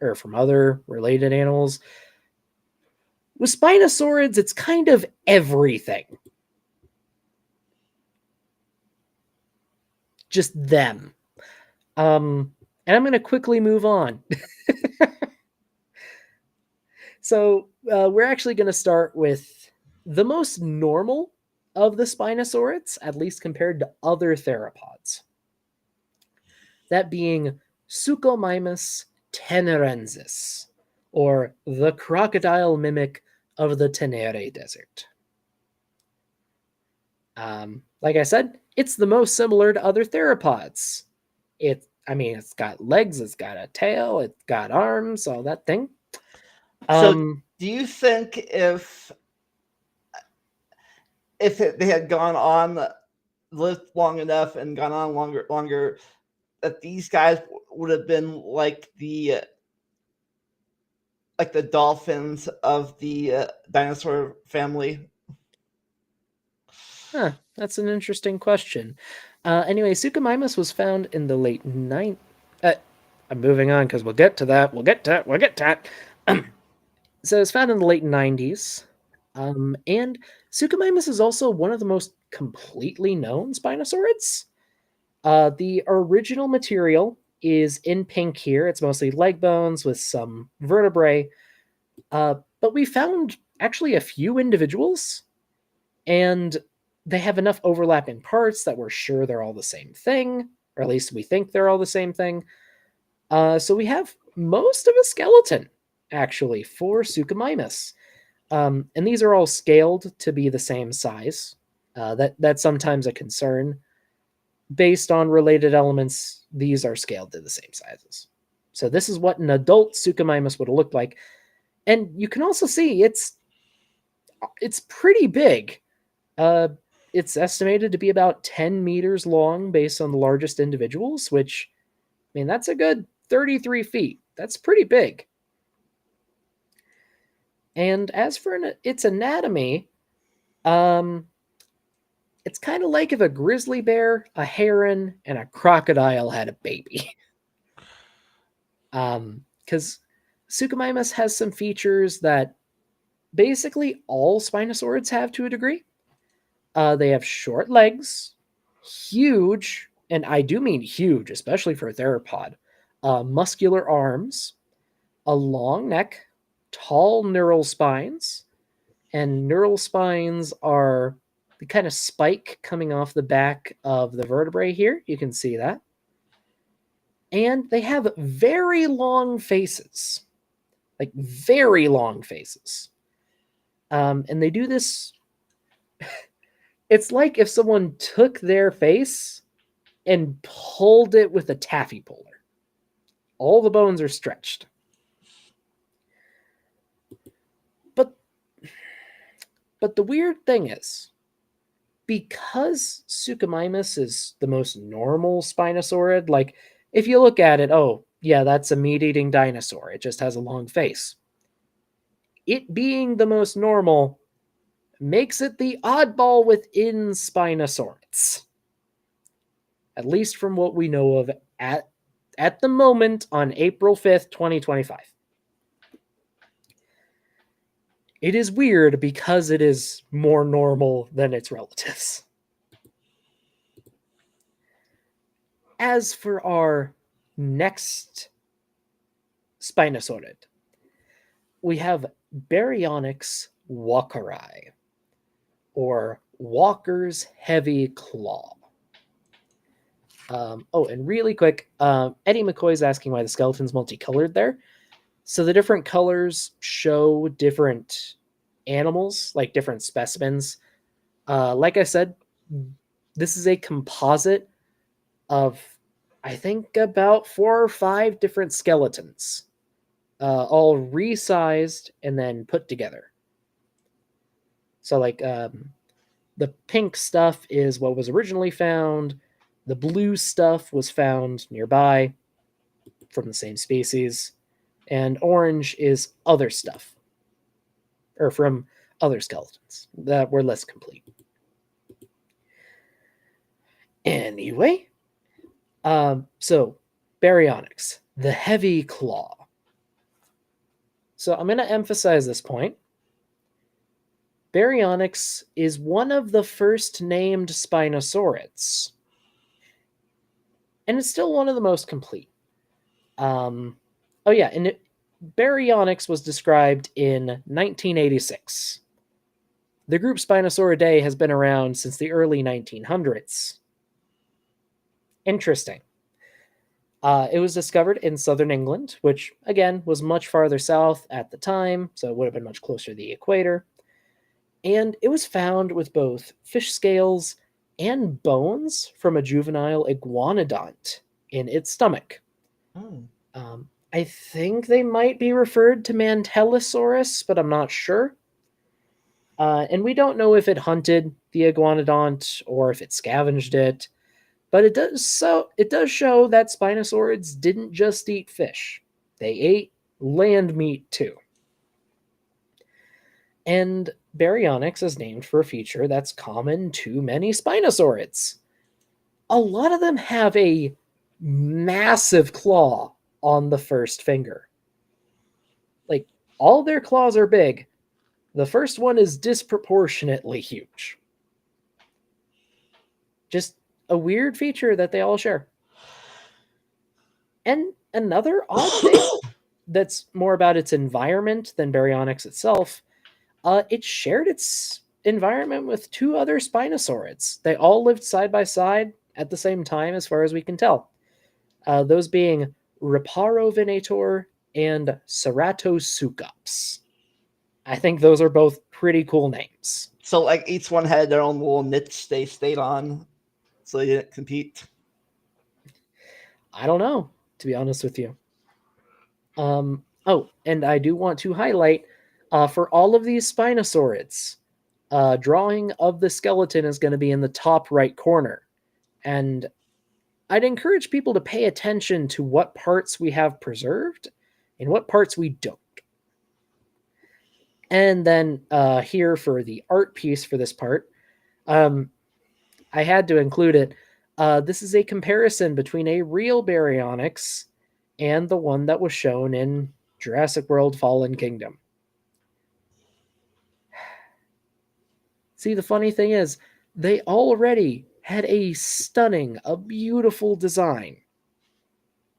or from other related animals. With Spinosaurids, it's kind of everything. Just them. And I'm going to quickly move on. So we're actually going to start with the most normal of the Spinosaurids, at least compared to other theropods. That being Suchomimus tenerensis, or the crocodile mimic of the Tenere Desert. Like I said, it's the most similar to other theropods. It's got legs, it's got a tail, it's got arms, all that thing. So, do you think if they had gone on, lived long enough, and gone on longer, that these guys would have been like the dolphins of the dinosaur family? Huh, that's an interesting question. Anyway, Suchomimus was found in the late I'm moving on because we'll get to that. So it's found in the late 90s. And Suchomimus is also one of the most completely known Spinosaurids. The original material is in pink here. It's mostly leg bones with some vertebrae. But we found actually a few individuals, and they have enough overlapping parts that we're sure they're all the same thing, or at least we think they're all the same thing. So we have most of a skeleton, actually, for Suchomimus. And these are all scaled to be the same size. That's sometimes a concern. Based on related elements, these are scaled to the same sizes. So this is what an adult Suchomimus would have looked like. And you can also see it's pretty big. It's estimated to be about 10 meters long based on the largest individuals, which, that's a good 33 feet. That's pretty big. And as for its anatomy, it's kind of like if a grizzly bear, a heron, and a crocodile had a baby. Because Suchomimus has some features that basically all Spinosaurids have to a degree. They have short legs, huge, and I do mean huge, especially for a theropod, muscular arms, a long neck, tall neural spines, and neural spines are the kind of spike coming off the back of the vertebrae here. You can see that. And they have very long faces, like very long faces. And they do this. It's like if someone took their face and pulled it with a taffy puller. All the bones are stretched. But the weird thing is, because Suchomimus is the most normal Spinosaurid, like if you look at it, oh, yeah, that's a meat-eating dinosaur. It just has a long face. It being the most normal, makes it the oddball within Spinosaurids. At least from what we know of at the moment on April 5th, 2025. It is weird because it is more normal than its relatives. As for our next Spinosaurid, we have Baryonyx walkeri, or Walker's heavy claw. And really quick, Eddie McCoy's asking why the skeleton's multicolored there. So the different colors show different animals, like different specimens. Like I said, this is a composite of, I think, about 4 or 5 different skeletons, all resized and then put together. So, like, the pink stuff is what was originally found. The blue stuff was found nearby from the same species. And orange is other stuff, or from other skeletons that were less complete. Anyway, so Baryonyx, the heavy claw. So I'm going to emphasize this point. Baryonyx is one of the first named Spinosaurids, and it's still one of the most complete. Baryonyx was described in 1986. The group Spinosauridae has been around since the early 1900s. Interesting. It was discovered in southern England, which, again, was much farther south at the time, so it would have been much closer to the equator. And it was found with both fish scales and bones from a juvenile iguanodont in its stomach. I think they might be referred to Mantellosaurus, but I'm not sure. And we don't know if it hunted the iguanodont or if it scavenged it, but it does show that Spinosaurids didn't just eat fish. They ate land meat too. And Baryonyx is named for a feature that's common to many Spinosaurids. A lot of them have a massive claw on the first finger. Like, all their claws are big. The first one is disproportionately huge. Just a weird feature that they all share. And another odd thing that's more about its environment than Baryonyx itself, it shared its environment with 2 other Spinosaurids. They all lived side by side at the same time, as far as we can tell. Those being Riparovenator and Ceratoseucops. I think those are both pretty cool names. So, like, each one had their own little niche they stayed on, so they didn't compete. I don't know, to be honest with you. And I do want to highlight, for all of these Spinosaurids, drawing of the skeleton is going to be in the top right corner. And I'd encourage people to pay attention to what parts we have preserved and what parts we don't. And then here for the art piece for this part, I had to include it. This is a comparison between a real Baryonyx and the one that was shown in Jurassic World Fallen Kingdom. See, the funny thing is, they already had a stunning, a beautiful design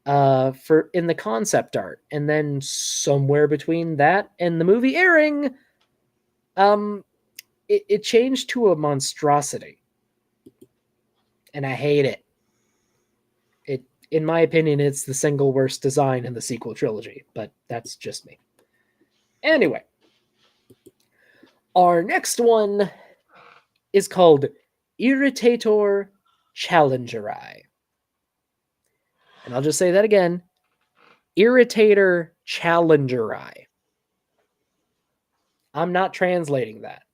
in the concept art, and then somewhere between that and the movie airing, it changed to a monstrosity, and I hate it. In my opinion, it's the single worst design in the sequel trilogy, but that's just me. Anyway, our next one is called Irritator Challengeri. And I'll just say that again. Irritator Challengeri. I'm not translating that.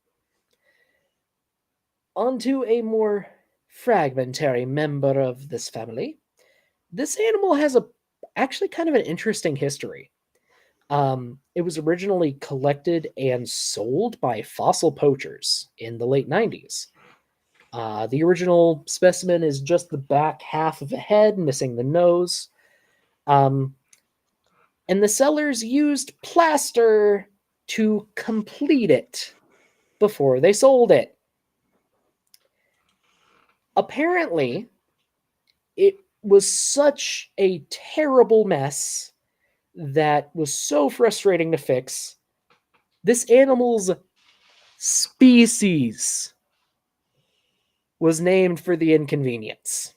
Onto a more fragmentary member of this family. This animal has actually kind of an interesting history. It was originally collected and sold by fossil poachers in the late 90s. The original specimen is just the back half of a head, missing the nose. And the sellers used plaster to complete it before they sold it. Apparently, it was such a terrible mess that was so frustrating to fix. This animal's species was named for the inconvenience.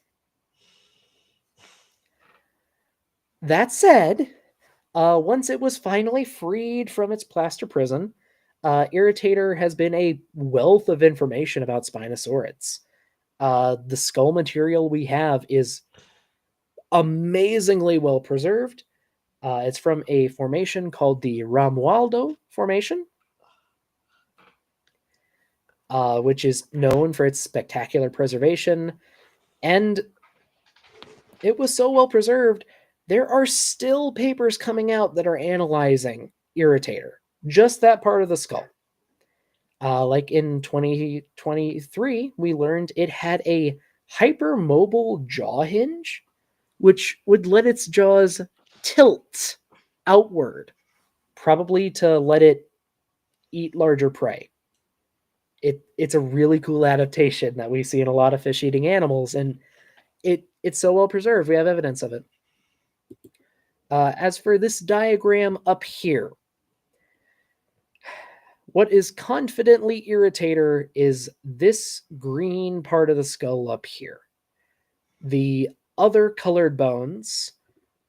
That said, once it was finally freed from its plaster prison, Irritator has been a wealth of information about Spinosaurids. The skull material we have is amazingly well preserved. It's from a formation called the Romualdo Formation, which is known for its spectacular preservation. And it was so well preserved, there are still papers coming out that are analyzing Irritator, just that part of the skull. Like in 2023, we learned it had a hypermobile jaw hinge, which would let its jaws tilt outward, probably to let it eat larger prey. It's a really cool adaptation that we see in a lot of fish-eating animals, and it's so well preserved. We have evidence of it. As for this diagram up here, what is confidently Irritator is this green part of the skull up here. The other colored bones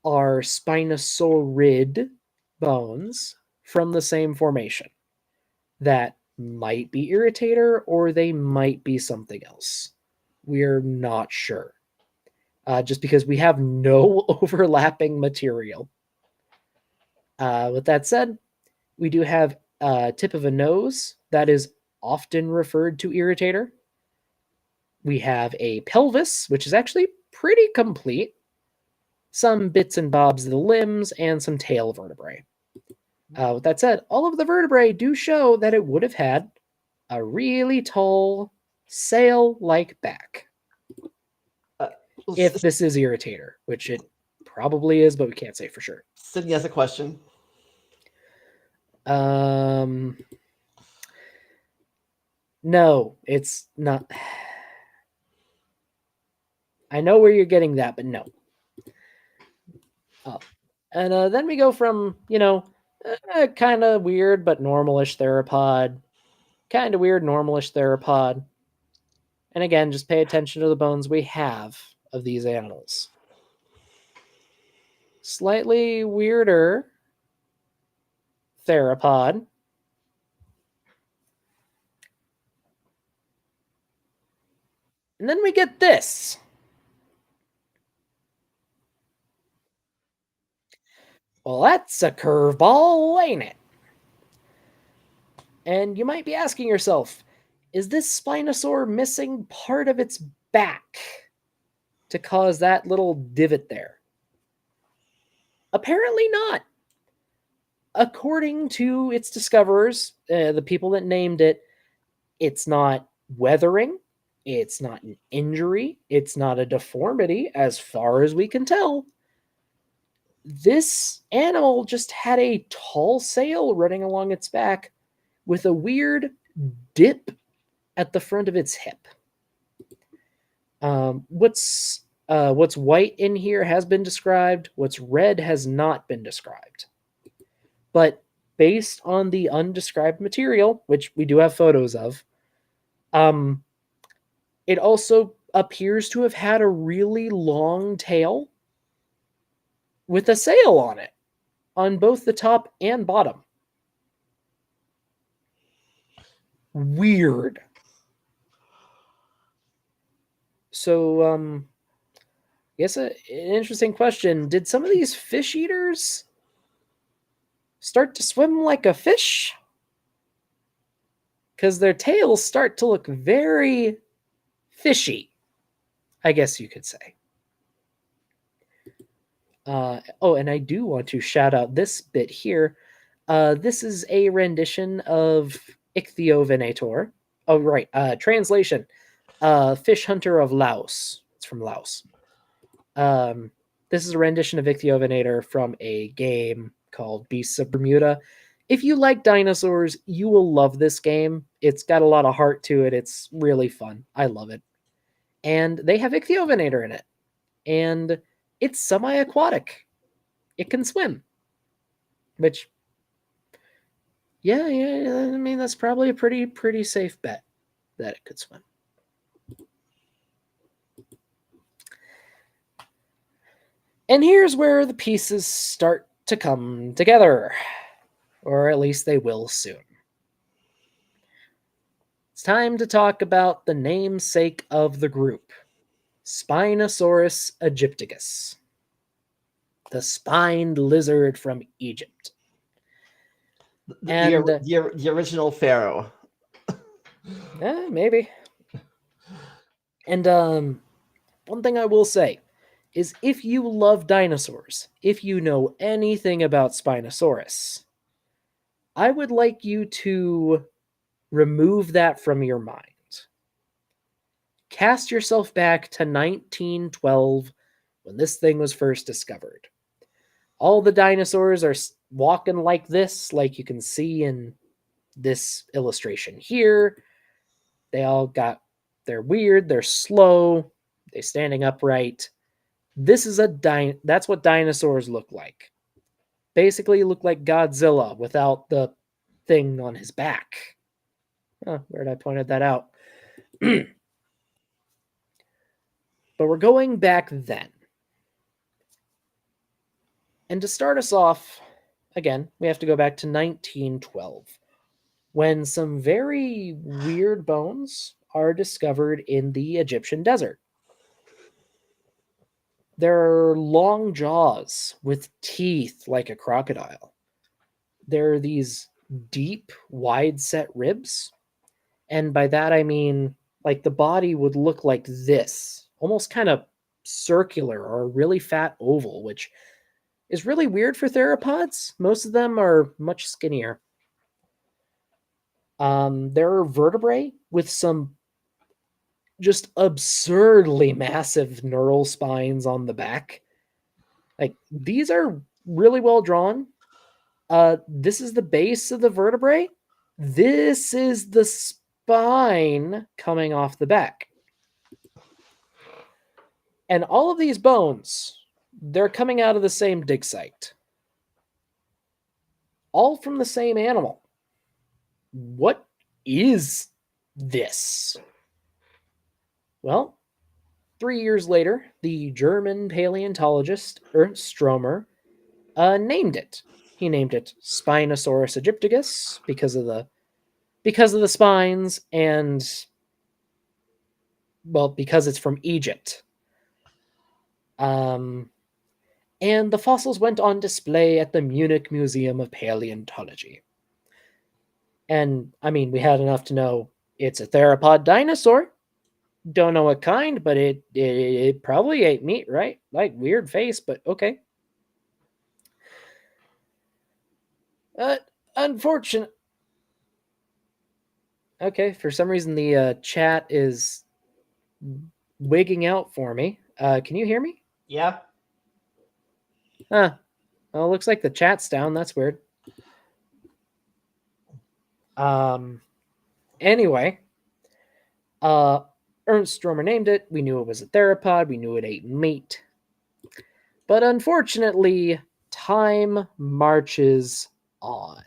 are Spinosaurid bones from the same formation that might be Irritator or they might be something else. We're not sure. Just because we have no overlapping material. With that said, we do have a tip of a nose that is often referred to Irritator. We have a pelvis, which is actually pretty complete. Some bits and bobs of the limbs, and some tail vertebrae. With that said, all of the vertebrae do show that it would have had a really tall, sail-like back. If this is Irritator, which it probably is, but we can't say for sure. Sydney has a question. No, it's not. I know where you're getting that, but no. And then we go from, kind of weird but normalish theropod, kind of weird normalish theropod. And again, just pay attention to the bones we have of these animals. Slightly weirder theropod. And then we get this. Well, that's a curveball, ain't it? And you might be asking yourself, is this Spinosaur missing part of its back to cause that little divot there? Apparently not. According to its discoverers, the people that named it, it's not weathering, it's not an injury, it's not a deformity, as far as we can tell. This animal just had a tall sail running along its back with a weird dip at the front of its hip. What's white in here has been described. What's red has not been described. But based on the undescribed material, which we do have photos of, it also appears to have had a really long tail with a sail on it, on both the top and bottom. Weird. So, I guess an interesting question. Did some of these fish eaters start to swim like a fish? Because their tails start to look very fishy, I guess you could say. Oh, and I do want to shout out this bit here. This is a rendition of Ichthyovenator. Oh, right. Translation: Fish Hunter of Laos. It's from Laos. Um, this is a rendition of Ichthyovenator from a game called Beasts of Bermuda. If you like dinosaurs, you will love this game. It's got a lot of heart to it. It's really fun. I love it. And they have Ichthyovenator in it. And it's semi-aquatic. It can swim. Which, yeah, I mean, that's probably a pretty safe bet that it could swim. And here's where the pieces start to come together. Or at least they will soon. It's time to talk about the namesake of the group, Spinosaurus aegyptigus, the spined lizard from Egypt. And The original pharaoh. Maybe. And one thing I will say is if you love dinosaurs, if you know anything about Spinosaurus, I would like you to remove that from your mind. Cast yourself back to 1912 when this thing was first discovered. All the dinosaurs are walking like this, like you can see in this illustration here. They're weird, they're slow, they're standing upright. This is that's what dinosaurs look like. Basically look like Godzilla without the thing on his back. Oh, where'd I pointed that out? But we're going back then. And to start us off, again, we have to go back to 1912, when some very weird bones are discovered in the Egyptian desert. There are long jaws with teeth like a crocodile. There are these deep, wide-set ribs. And by that I mean, like, the body would look like this, almost kind of circular or a really fat oval, which is really weird for theropods. Most of them are much skinnier. There are vertebrae with some just absurdly massive neural spines on the back. Like, these are really well drawn. This is the base of the vertebrae. This is the spine coming off the back. And all of these bones, they're coming out of the same dig site. All from the same animal. What is this? Well, 3 years later, the German paleontologist Ernst Stromer named it. He named it Spinosaurus aegyptigus because of the spines and, well, because it's from Egypt. And the fossils went on display at the Munich Museum of Paleontology. And, I mean, we had enough to know it's a theropod dinosaur. Don't know what kind, but it probably ate meat, right? Like, weird face, but okay. Unfortunate. Okay, for some reason the chat is wigging out for me. Can you hear me? Yeah. Huh. Well, it looks like the chat's down. That's weird. Anyway, Ernst Stromer named it. We knew it was a theropod. We knew it ate meat. But unfortunately, time marches on.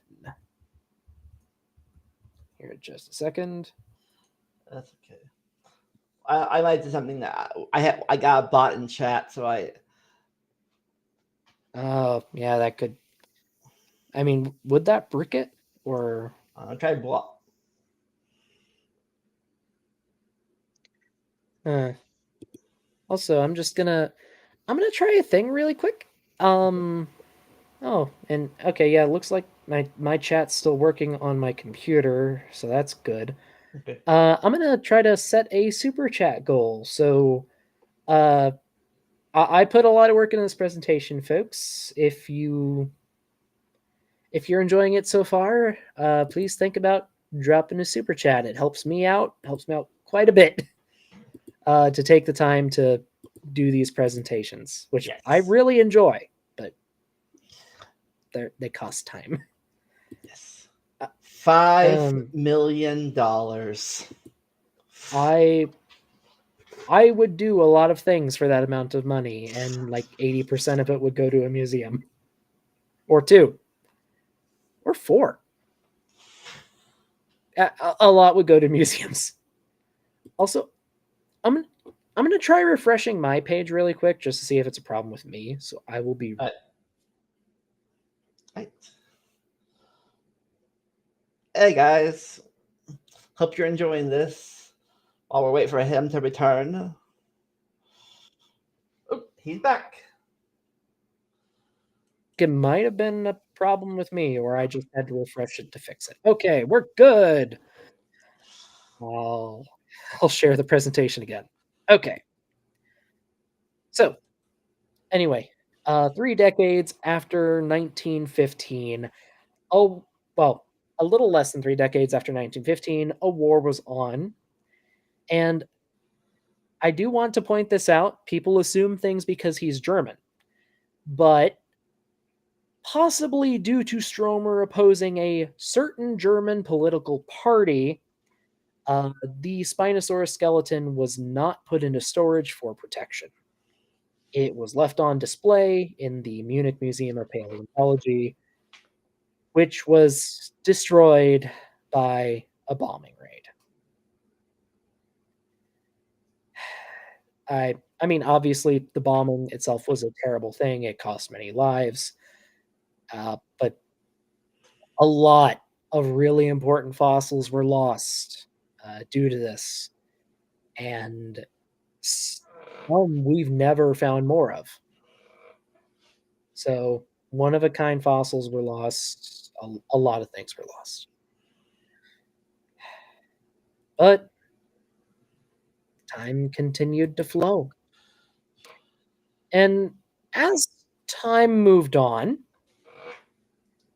Here, just a second. That's okay. I might do something that I got a bot in chat, so I. Oh, yeah, that could. I mean, would that brick it or? I'll try to block. Also, I'm gonna try a thing really quick. Oh, and okay, yeah, it looks like my chat's still working on my computer, so that's good. Okay. I'm gonna try to set a super chat goal. So, I put a lot of work into this presentation, folks. If you're enjoying it so far, please think about dropping a super chat. It helps me out quite a bit to take the time to do these presentations, which Yes. I really enjoy, but they cost time. Yes. $5 million. I would do a lot of things for that amount of money, and like 80% of it would go to a museum. Or 2. Or 4. A lot would go to museums. Also, I'm gonna try refreshing my page really quick just to see if it's a problem with me. So I will be. Right. Hey guys, hope you're enjoying this. While we're waiting for him to return. Oh, he's back. It might have been a problem with me, or I just had to refresh it to fix it. Okay, we're good. I'll share the presentation again. Okay. So, anyway, 3 decades after 1915, oh, well, a little less than 3 decades after 1915, a war was on. And I do want to point this out. People assume things because he's German. But possibly due to Stromer opposing a certain German political party, the Spinosaurus skeleton was not put into storage for protection. It was left on display in the Munich Museum of Paleontology, which was destroyed by a bombing raid. I mean, obviously, the bombing itself was a terrible thing. It cost many lives. But a lot of really important fossils were lost due to this. And some we've never found more of. So one-of-a-kind fossils were lost. A lot of things were lost. But time continued to flow. And as time moved on,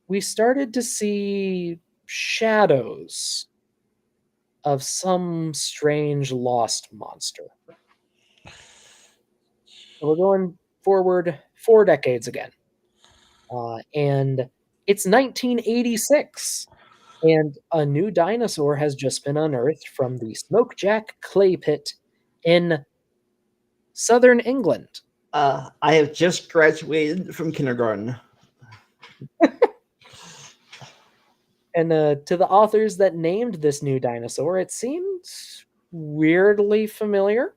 we started to see shadows of some strange lost monster. So we're going forward 4 decades again. And it's 1986. And a new dinosaur has just been unearthed from the Smokejack clay pit in southern England. I have just graduated from kindergarten. And to the authors that named this new dinosaur, it seemed weirdly familiar.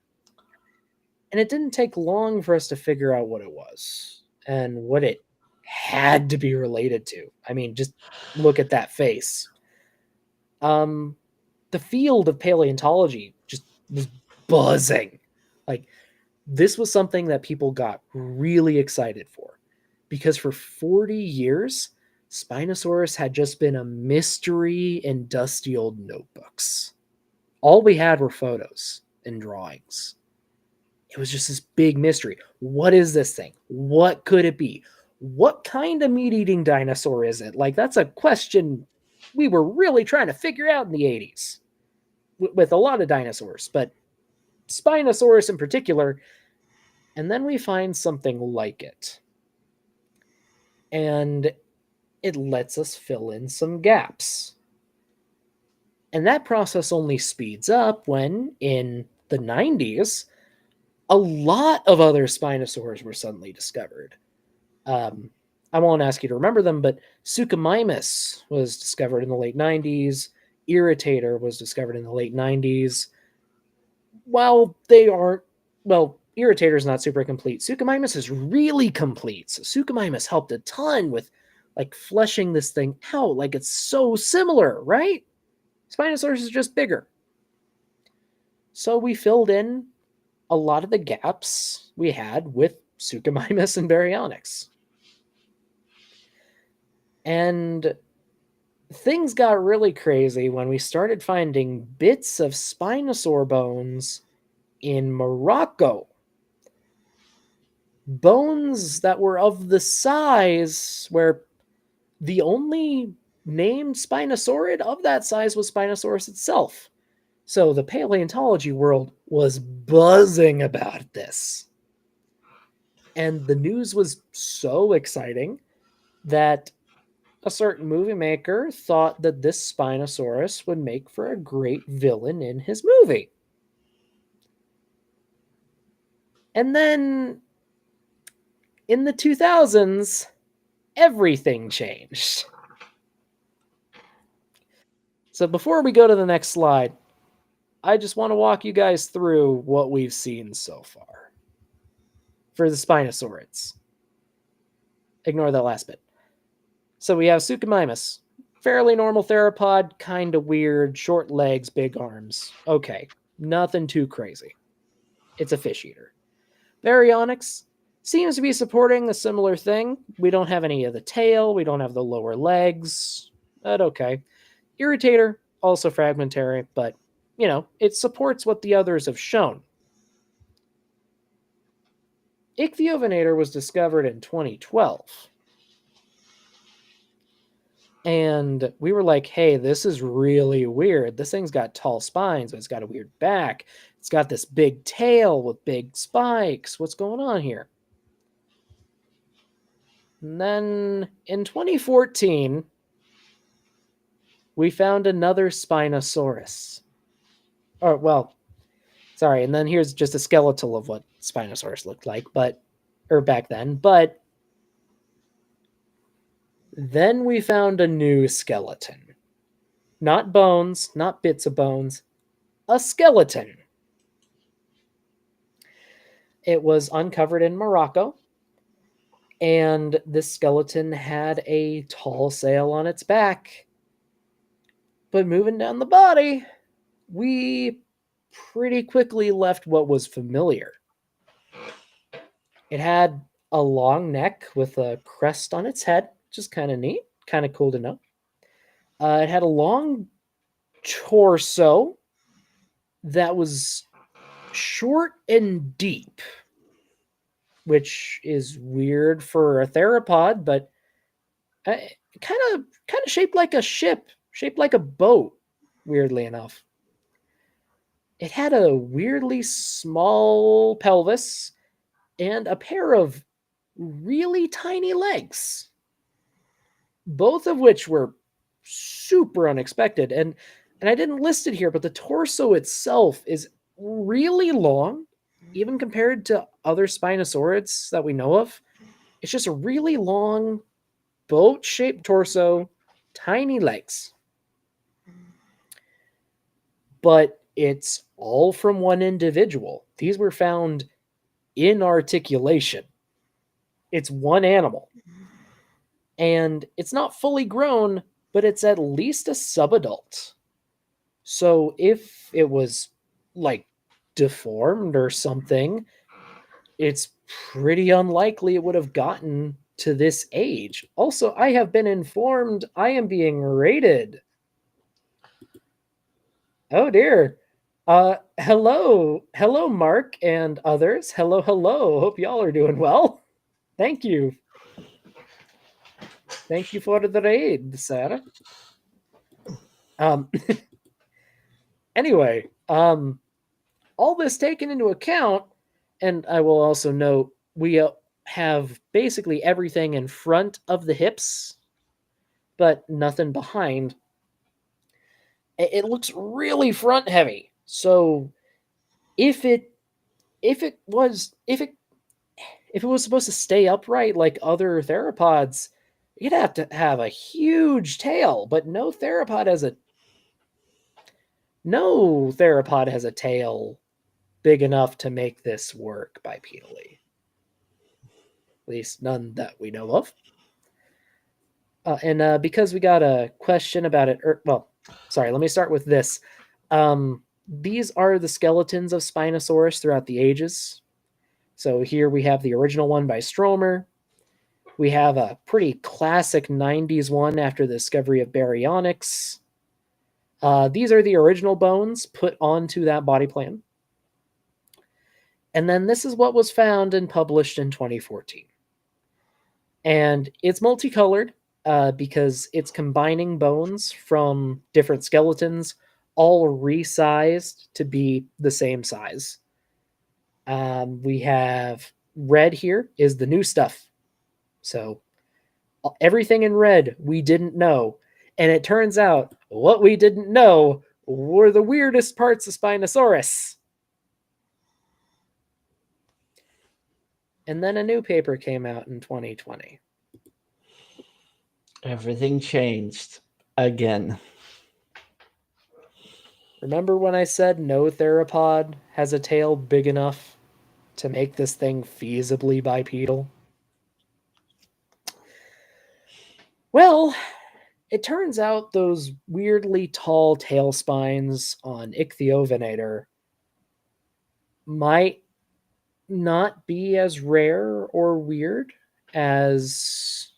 And it didn't take long for us to figure out what it was and what it had to be related to. I mean, just look at that face. The field of paleontology just was buzzing. Like, this was something that people got really excited for because for 40 years, Spinosaurus had just been a mystery in dusty old notebooks. All we had were photos and drawings. It was just this big mystery. What is this thing? What could it be? What kind of meat-eating dinosaur is it? Like, that's a question we were really trying to figure out in the 80s with a lot of dinosaurs, but Spinosaurus in particular. And then we find something like it. And it lets us fill in some gaps. And that process only speeds up when, in the 90s, a lot of other Spinosaurs were suddenly discovered. I won't ask you to remember them, but Suchomimus was discovered in the late 90s. Irritator was discovered in the late 90s. While they aren't, well, Irritator is not super complete. Suchomimus is really complete. So Suchomimus helped a ton with like fleshing this thing out. Like, it's so similar, right? Spinosaurus is just bigger. So we filled in a lot of the gaps we had with Suchomimus and Baryonyx. And things got really crazy when we started finding bits of Spinosaur bones in Morocco. bones that were of the size where the only named Spinosaurid of that size was Spinosaurus itself. So the paleontology world was buzzing about this. And the news was so exciting that a certain movie maker thought that this Spinosaurus would make for a great villain in his movie. And then in the 2000s, everything changed. So before we go to the next slide, I just want to walk you guys through what we've seen so far for the Spinosaurids. Ignore that last bit. So we have Suchomimus, fairly normal theropod, kind of weird, short legs, big arms. Okay, nothing too crazy. It's a fish eater. Baryonyx seems to be supporting a similar thing. We don't have any of the tail, we don't have the lower legs, but okay. Irritator, also fragmentary, but you know, it supports what the others have shown. Ichthyovenator was discovered in 2012. And we were like, hey, this is really weird. This thing's got tall spines, but it's got a weird back. It's got this big tail with big spikes. What's going on here? And then in 2014, we found another Spinosaurus. Or, well, sorry. And then here's just a skeletal of what Spinosaurus looked like, or back then. But then we found a new skeleton. Not bones, not bits of bones, a skeleton. It was uncovered in Morocco, and this skeleton had a tall sail on its back. But moving down the body, we pretty quickly left what was familiar. It had a long neck with a crest on its head, which is kind of neat, kind of cool to know. It had a long torso that was short and deep, which is weird for a theropod, but kind of shaped like a ship, shaped like a boat, weirdly enough. It had a weirdly small pelvis and a pair of really tiny legs, both of which were super unexpected. And I didn't list it here, but the torso itself is really long, even compared to other Spinosaurids that we know of. It's just a really long, boat-shaped torso, tiny legs. But it's all from one individual. These were found in articulation. It's one animal. And it's not fully grown, but it's at least a subadult. So if it was like deformed or something, it's pretty unlikely it would have gotten to this age. Also, I have been informed I am being rated. Oh dear. Hello, Mark and others. Hello. Hope y'all are doing well. Thank you. Thank you for the raid, sir. Anyway, all this taken into account, and I will also note we have basically everything in front of the hips, but nothing behind. It looks really front heavy. So if it was supposed to stay upright like other theropods, you'd have to have a huge tail, but no theropod has a tail big enough to make this work bipedally. At least none that we know of. And because we got a question about it, let me start with this. These are the skeletons of Spinosaurus throughout the ages. So here we have the original one by Stromer. We have a pretty classic 90s one after the discovery of baryonyx. These are the original bones put onto that body plan. And then this is what was found and published in 2014. And it's multicolored because it's combining bones from different skeletons, all resized to be the same size. We have red here is the new stuff. So everything in red we didn't know. And it turns out what we didn't know were the weirdest parts of Spinosaurus. And then a new paper came out in 2020. Everything changed again. Remember when I said no theropod has a tail big enough to make this thing feasibly bipedal? Well, it turns out those weirdly tall tail spines on Ichthyovenator might not be as rare or weird as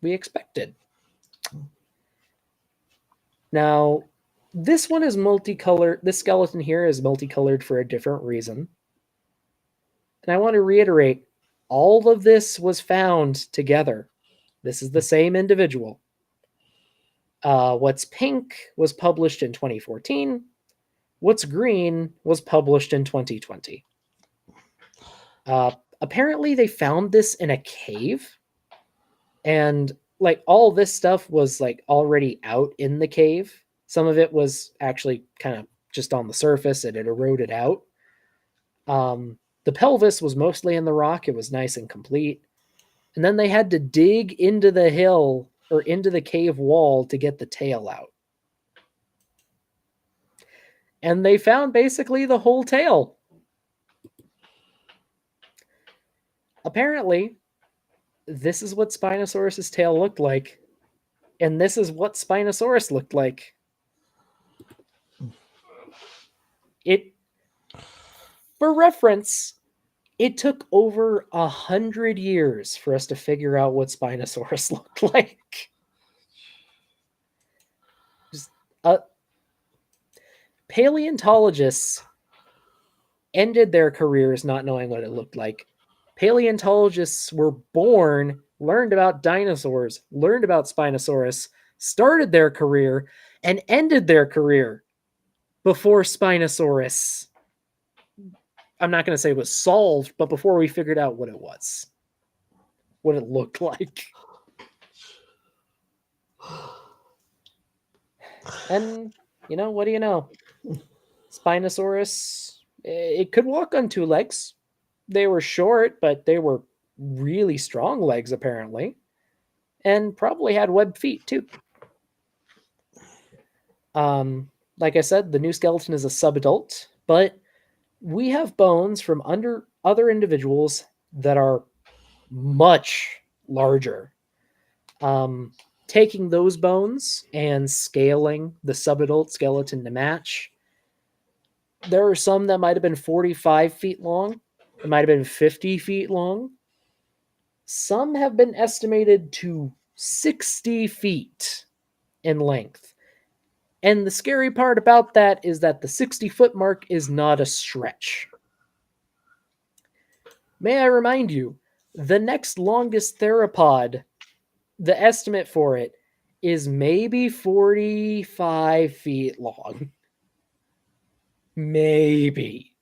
we expected. Now, this one is multicolored. This skeleton here is multicolored for a different reason. And I want to reiterate, all of this was found together. This is the same individual. What's pink was published in 2014. What's green was published in 2020. Apparently, they found this in a cave. And like all this stuff was like already out in the cave. Some of it was actually kind of just on the surface. It had eroded out. The pelvis was mostly in the rock. It was nice and complete. And then they had to dig into the hill or into the cave wall to get the tail out. And they found basically the whole tail. Apparently, this is what Spinosaurus's tail looked like. And this is what Spinosaurus looked like. For reference, it took over 100 years for us to figure out what Spinosaurus looked like. Paleontologists ended their careers not knowing what it looked like. Paleontologists were born, learned about dinosaurs, learned about Spinosaurus, started their career, and ended their career before Spinosaurus, I'm not going to say was solved, but before we figured out what it was, what it looked like. And, what do you know? Spinosaurus, it could walk on two legs. They were short, but they were really strong legs, apparently. And probably had webbed feet, too. Like I said, the new skeleton is a subadult, but we have bones from other individuals that are much larger. Taking those bones and scaling the subadult skeleton to match, there are some that might have been 45 feet long. It might have been 50 feet long. Some have been estimated to 60 feet in length. And the scary part about that is that the 60-foot mark is not a stretch. May I remind you, the next longest theropod, the estimate for it is maybe 45 feet long. Maybe.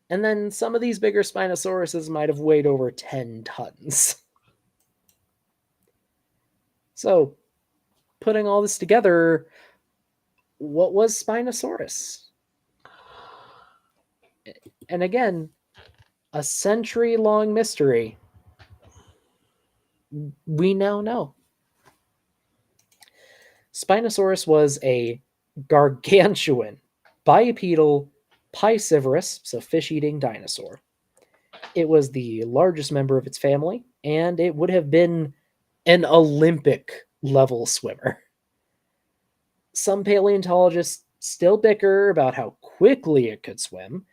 And then some of these bigger Spinosauruses might have weighed over 10 tons. So, putting all this together, what was Spinosaurus? And again, a century-long mystery. We now know. Spinosaurus was a gargantuan, bipedal, piscivorous, so fish-eating dinosaur. It was the largest member of its family, and it would have been an Olympic-level swimmer. Some paleontologists still bicker about how quickly it could swim,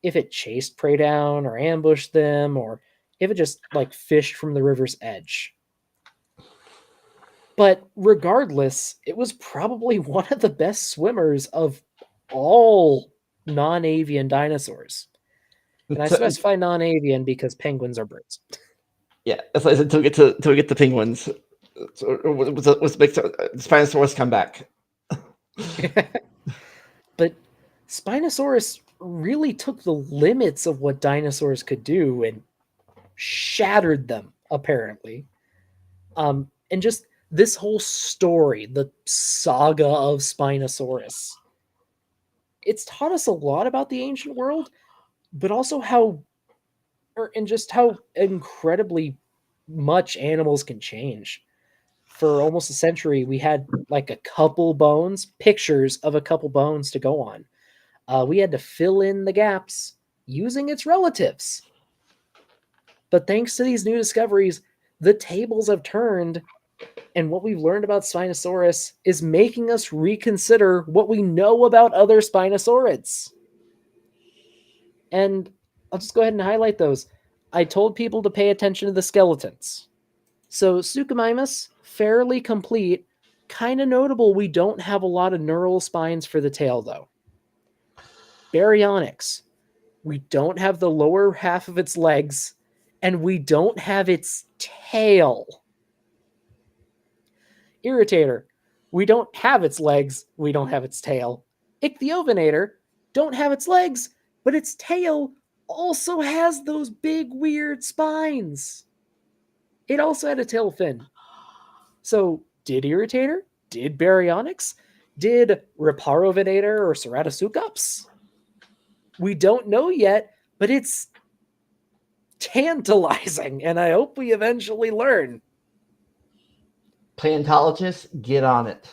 if it chased prey down or ambushed them, or if it just fished from the river's edge. But regardless, it was probably one of the best swimmers of all non-avian dinosaurs. And I specify non-avian because penguins are birds. Yeah, that's why I said until we get the penguins. Was makes the Spinosaurus come back. But Spinosaurus really took the limits of what dinosaurs could do and shattered them, apparently. And just this whole story, the saga of Spinosaurus, it's taught us a lot about the ancient world, but also how incredibly much animals can change. For almost a century, we had like a couple bones, pictures of a couple bones to go on. We had to fill in the gaps using its relatives. But thanks to these new discoveries, the tables have turned, and what we've learned about Spinosaurus is making us reconsider what we know about other Spinosaurids. And I'll just go ahead and highlight those. I told people to pay attention to the skeletons. So Suchomimus, fairly complete. Kind of notable we don't have a lot of neural spines for the tail, though. Baryonyx, we don't have the lower half of its legs, and we don't have its tail. Irritator, we don't have its legs, we don't have its tail. Ichthyovenator, don't have its legs, but its tail also has those big weird spines. It also had a tail fin. So, did Irritator? Did Baryonyx? Did Reparovenator or Ceratoseucops? We don't know yet, but it's tantalizing, and I hope we eventually learn. Paleontologists, get on it.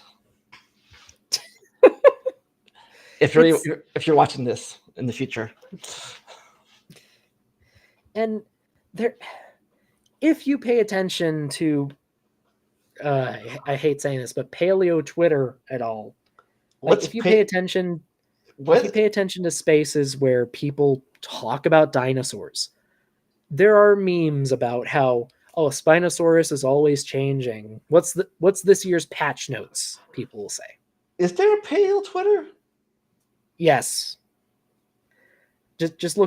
if you're watching this in the future. And there, if you pay attention to, I hate saying this, but paleo Twitter at all, like if you pay attention to spaces where people talk about dinosaurs, there are memes about how Spinosaurus is always changing. What's this year's patch notes? People will say. Is there a paleo Twitter? Yes. Just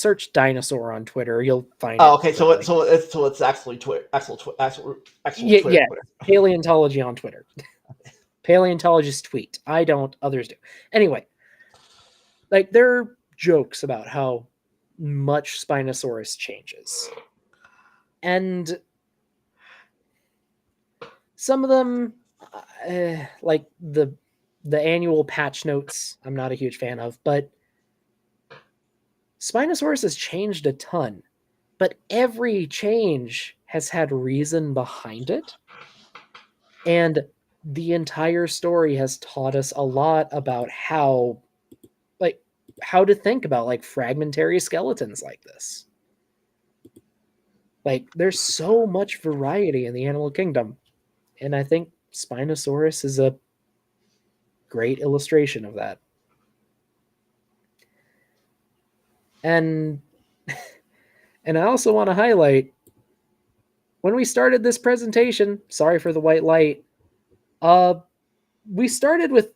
search dinosaur on Twitter. You'll find. Oh, okay. So it's actually Twitter. Actual Twitter. Yeah. Paleontology on Twitter. Paleontologists tweet. I don't. Others do. Anyway, like there are jokes about how much Spinosaurus changes, and some of them, like the annual patch notes, I'm not a huge fan of, but Spinosaurus has changed a ton, but every change has had reason behind it. And the entire story has taught us a lot about how to think about like fragmentary skeletons like this. Like there's so much variety in the animal kingdom. And I think Spinosaurus is a great illustration of that. And I also want to highlight, when we started this presentation, sorry for the white light, we started with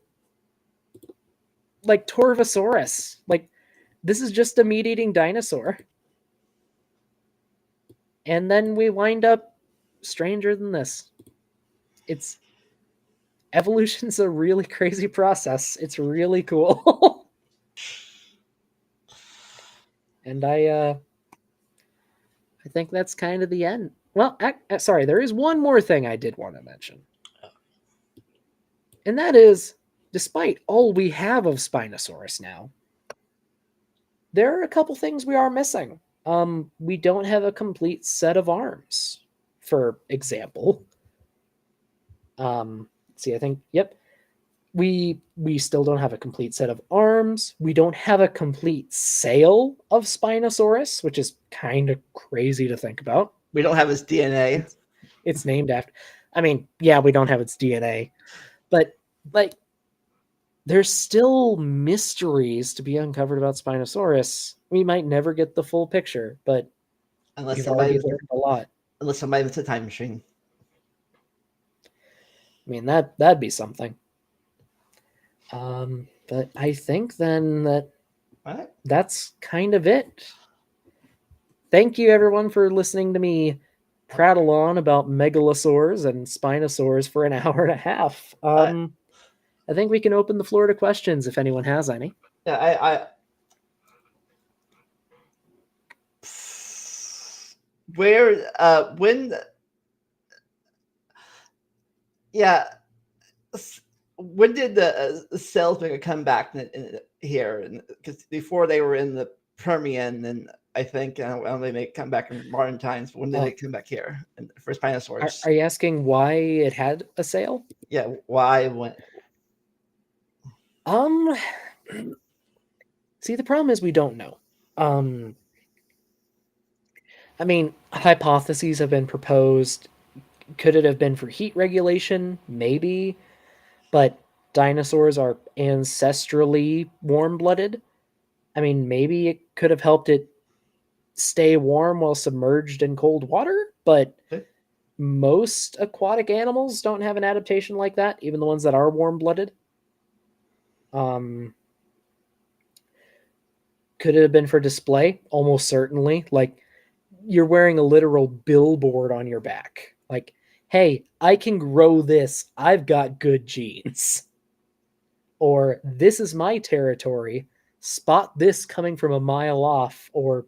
like Torvosaurus. Like this is just a meat-eating dinosaur. And then we wind up stranger than this. Evolution's a really crazy process. It's really cool. And I think that's kind of the end. Well, sorry, there is one more thing I did want to mention. And that is, despite all we have of Spinosaurus now, there are a couple things we are missing. We don't have a complete set of arms, for example. See, I think, yep. We still don't have a complete set of arms. We don't have a complete sail of Spinosaurus, which is kind of crazy to think about. We don't have its DNA. It's named after. I mean, yeah, we don't have its DNA, but like, there's still mysteries to be uncovered about Spinosaurus. We might never get the full picture, but unless somebody learned a lot. Unless somebody with a time machine. I mean, that'd be something. But I think then All right. that's kind of it. Thank you everyone for listening to me prattle on about megalosaurs and spinosaurs for an hour and a half. Uh, I think we can open the floor to questions if anyone has any. yeah, where when yeah when did the cells make a comeback here? Because before they were in the Permian, and I think they may come back in modern times. But when did they come back here for Spinosaurs? Are you asking why it had a sail? Yeah, why? When? See, the problem is we don't know. I mean, hypotheses have been proposed. Could it have been for heat regulation? Maybe. But dinosaurs are ancestrally warm-blooded. I mean, maybe it could have helped it stay warm while submerged in cold water, but Okay. most aquatic animals don't have an adaptation like that, even the ones that are warm-blooded. Could it have been for display? Almost certainly. Like, you're wearing a literal billboard on your back. Like, hey, I can grow this. I've got good genes. Or this is my territory. Spot this coming from a mile off, or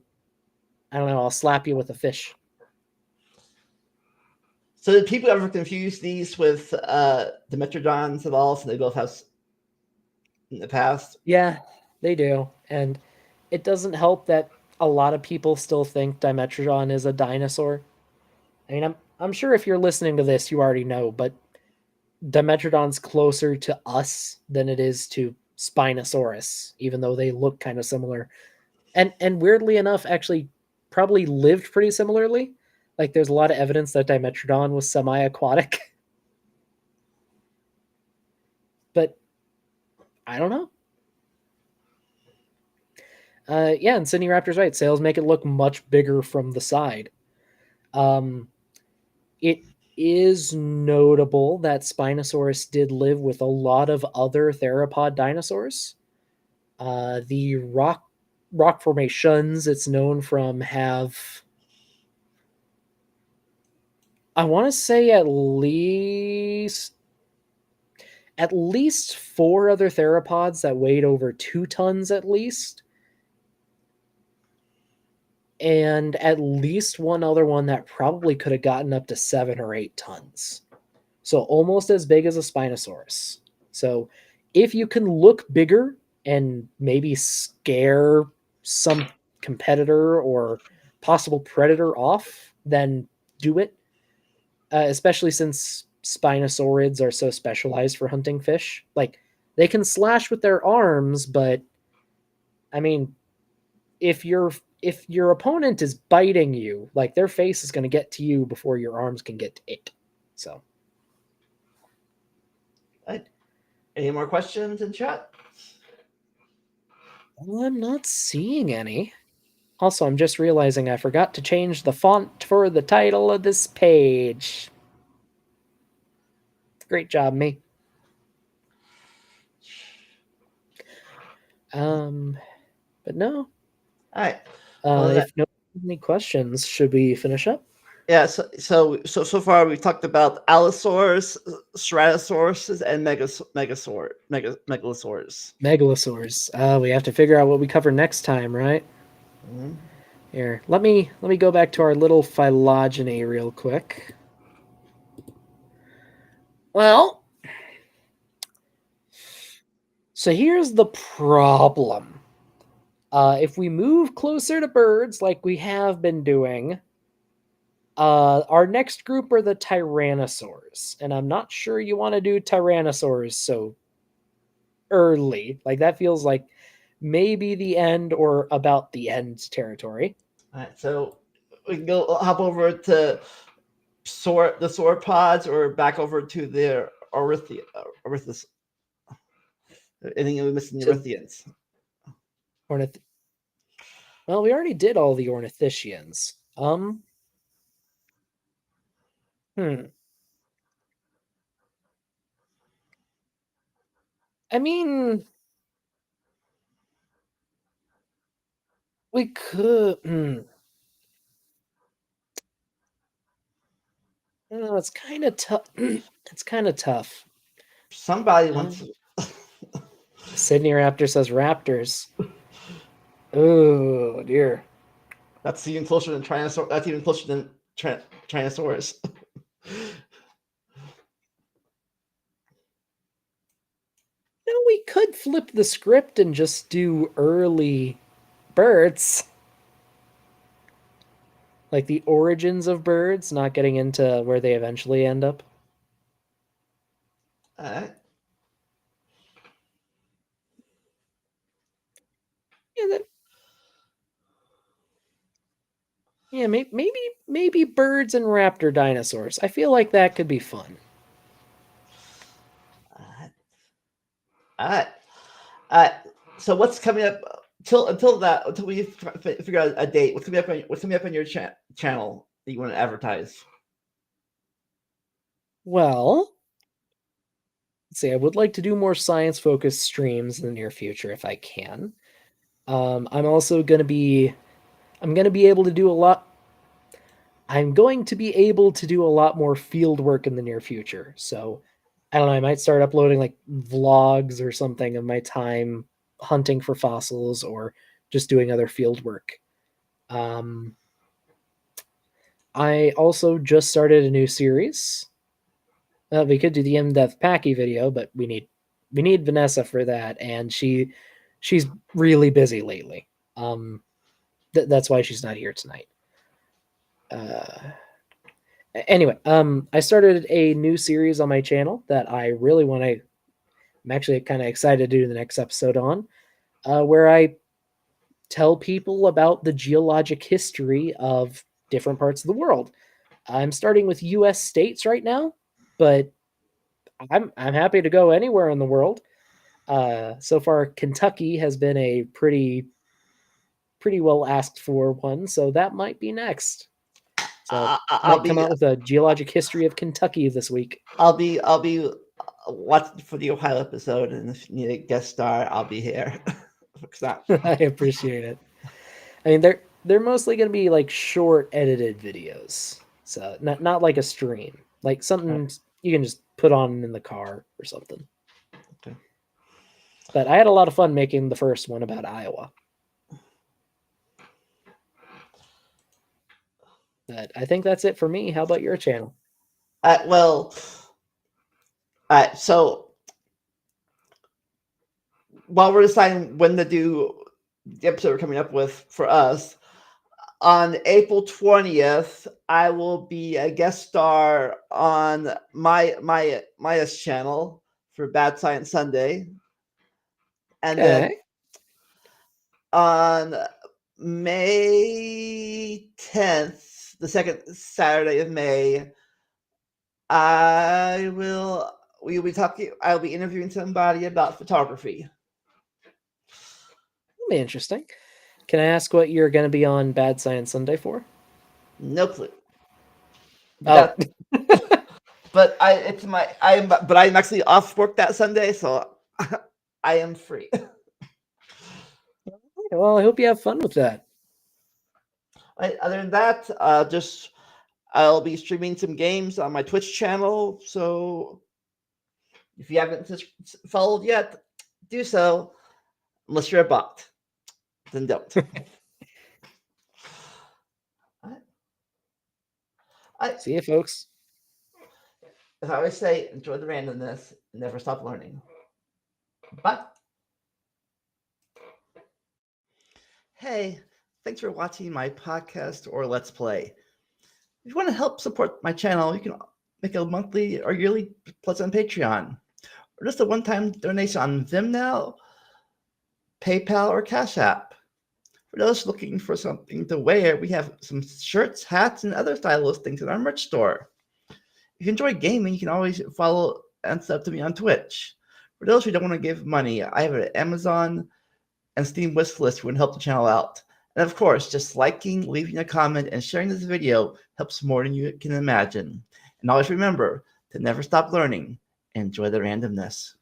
I don't know, I'll slap you with a fish. So did people ever confuse these with Dimetrodons at all? So they both have in the past. Yeah, they do. And it doesn't help that a lot of people still think Dimetrodon is a dinosaur. I mean, I'm sure if you're listening to this, you already know, but Dimetrodon's closer to us than it is to Spinosaurus, even though they look kind of similar. And weirdly enough, actually probably lived pretty similarly. Like there's a lot of evidence that Dimetrodon was semi-aquatic. But I don't know. Yeah, and Sydney Raptor's right. Sails make it look much bigger from the side. It is notable that Spinosaurus did live with a lot of other theropod dinosaurs. The rock formations it's known from have, I want to say, at least 4 other theropods that weighed over 2 tons at least, and at least one other one that probably could have gotten up to 7 or 8 tons. So almost as big as a Spinosaurus. So if you can look bigger and maybe scare some competitor or possible predator off, then do it. Especially since Spinosaurids are so specialized for hunting fish. Like, they can slash with their arms, but I mean, if your opponent is biting you, like their face is going to get to you before your arms can get to it. So, Right. Any more questions in chat? well, I'm not seeing any. Also, I'm just realizing I forgot to change the font for the title of this page. Great job, me. But no. All right. Well, If no any questions, should we finish up? yeah. So far we've talked about Allosaurs, Ceratosaurus, and Megalosaurs. Megalosaurs. We have to figure out what we cover next time, right? Mm-hmm. Here, let me go back to our little phylogeny real quick. Well, so here's the problem. If we move closer to birds like we have been doing, our next group are the tyrannosaurs, and I'm not sure you want to do tyrannosaurs so early. Like that feels like maybe the end or about the end territory. All right. So we can go hop over to the sauropods, or back over to the Orithis. Anything we missing the To Orithians? ornith. Well, we already did all the ornithischians. Hmm. I mean, We could. Oh, it's kind of tough. It's kind of tough. Somebody wants. Sydney Raptor says Raptors. Oh dear. That's even closer than Tyrannosaurus. That's even closer than Tyrannosaurus. No, we could flip the script and just do early birds. Like the origins of birds, not getting into where they eventually end up. Alright. Yeah, maybe birds and raptor dinosaurs. I feel like that could be fun. Alright. So what's coming up until we figure out a date? What's coming up on your channel that you want to advertise? Well, let's see. I would like to do more science-focused streams in the near future if I can. I'm also going to be. I'm going to be able to do a lot. I'm going to be able to do a lot more field work in the near future. So, I don't know. I might start uploading like vlogs or something of my time hunting for fossils or just doing other field work. I also just started a new series. We could do the in-depth Packy video, but we need Vanessa for that, and she's really busy lately. That's why she's not here tonight. Anyway, I started a new series on my channel that I really want to. I'm actually kind of excited to do the next episode on, where I tell people about the geologic history of different parts of the world. I'm starting with U.S. states right now, but I'm happy to go anywhere in the world. So far, Kentucky has been a pretty well asked for one, so that might be next. So might come out with a geologic history of Kentucky this week. I'll be watching for the Ohio episode, and if you need a guest star, I'll be here. I appreciate it. I mean, they're mostly going to be like short edited videos, so not like a stream, like something you can just put on in the car or something. Okay. But I had a lot of fun making the first one about Iowa. But I think that's it for me. How about your channel? So while we're deciding when to do the episode we're coming up with for us, on April 20th, I will be a guest star on Maya's channel for Bad Science Sunday. And then on May 10th, the second Saturday of May, I'll be interviewing somebody about photography. That'll be interesting. Can I ask what you're going to be on Bad Science Sunday for? No clue. But I'm actually off work that Sunday, so I am free. Well, I hope you have fun with that. Other than that, I'll be streaming some games on my Twitch channel. So if you haven't followed yet, do so. Unless you're a bot, then don't. See you, folks. As I always say, enjoy the randomness. Never stop learning. Bye. Hey, thanks for watching my podcast or Let's Play. If you want to help support my channel, you can make a monthly or yearly pledge on Patreon, or just a one-time donation on Vimeo, PayPal, or Cash App. For those looking for something to wear, we have some shirts, hats, and other stylish things in our merch store. If you enjoy gaming, you can always follow and sub to me on Twitch. For those who don't want to give money, I have an Amazon and Steam wish list who would help the channel out. And of course, just liking, leaving a comment, and sharing this video helps more than you can imagine. And always remember to never stop learning and enjoy the randomness.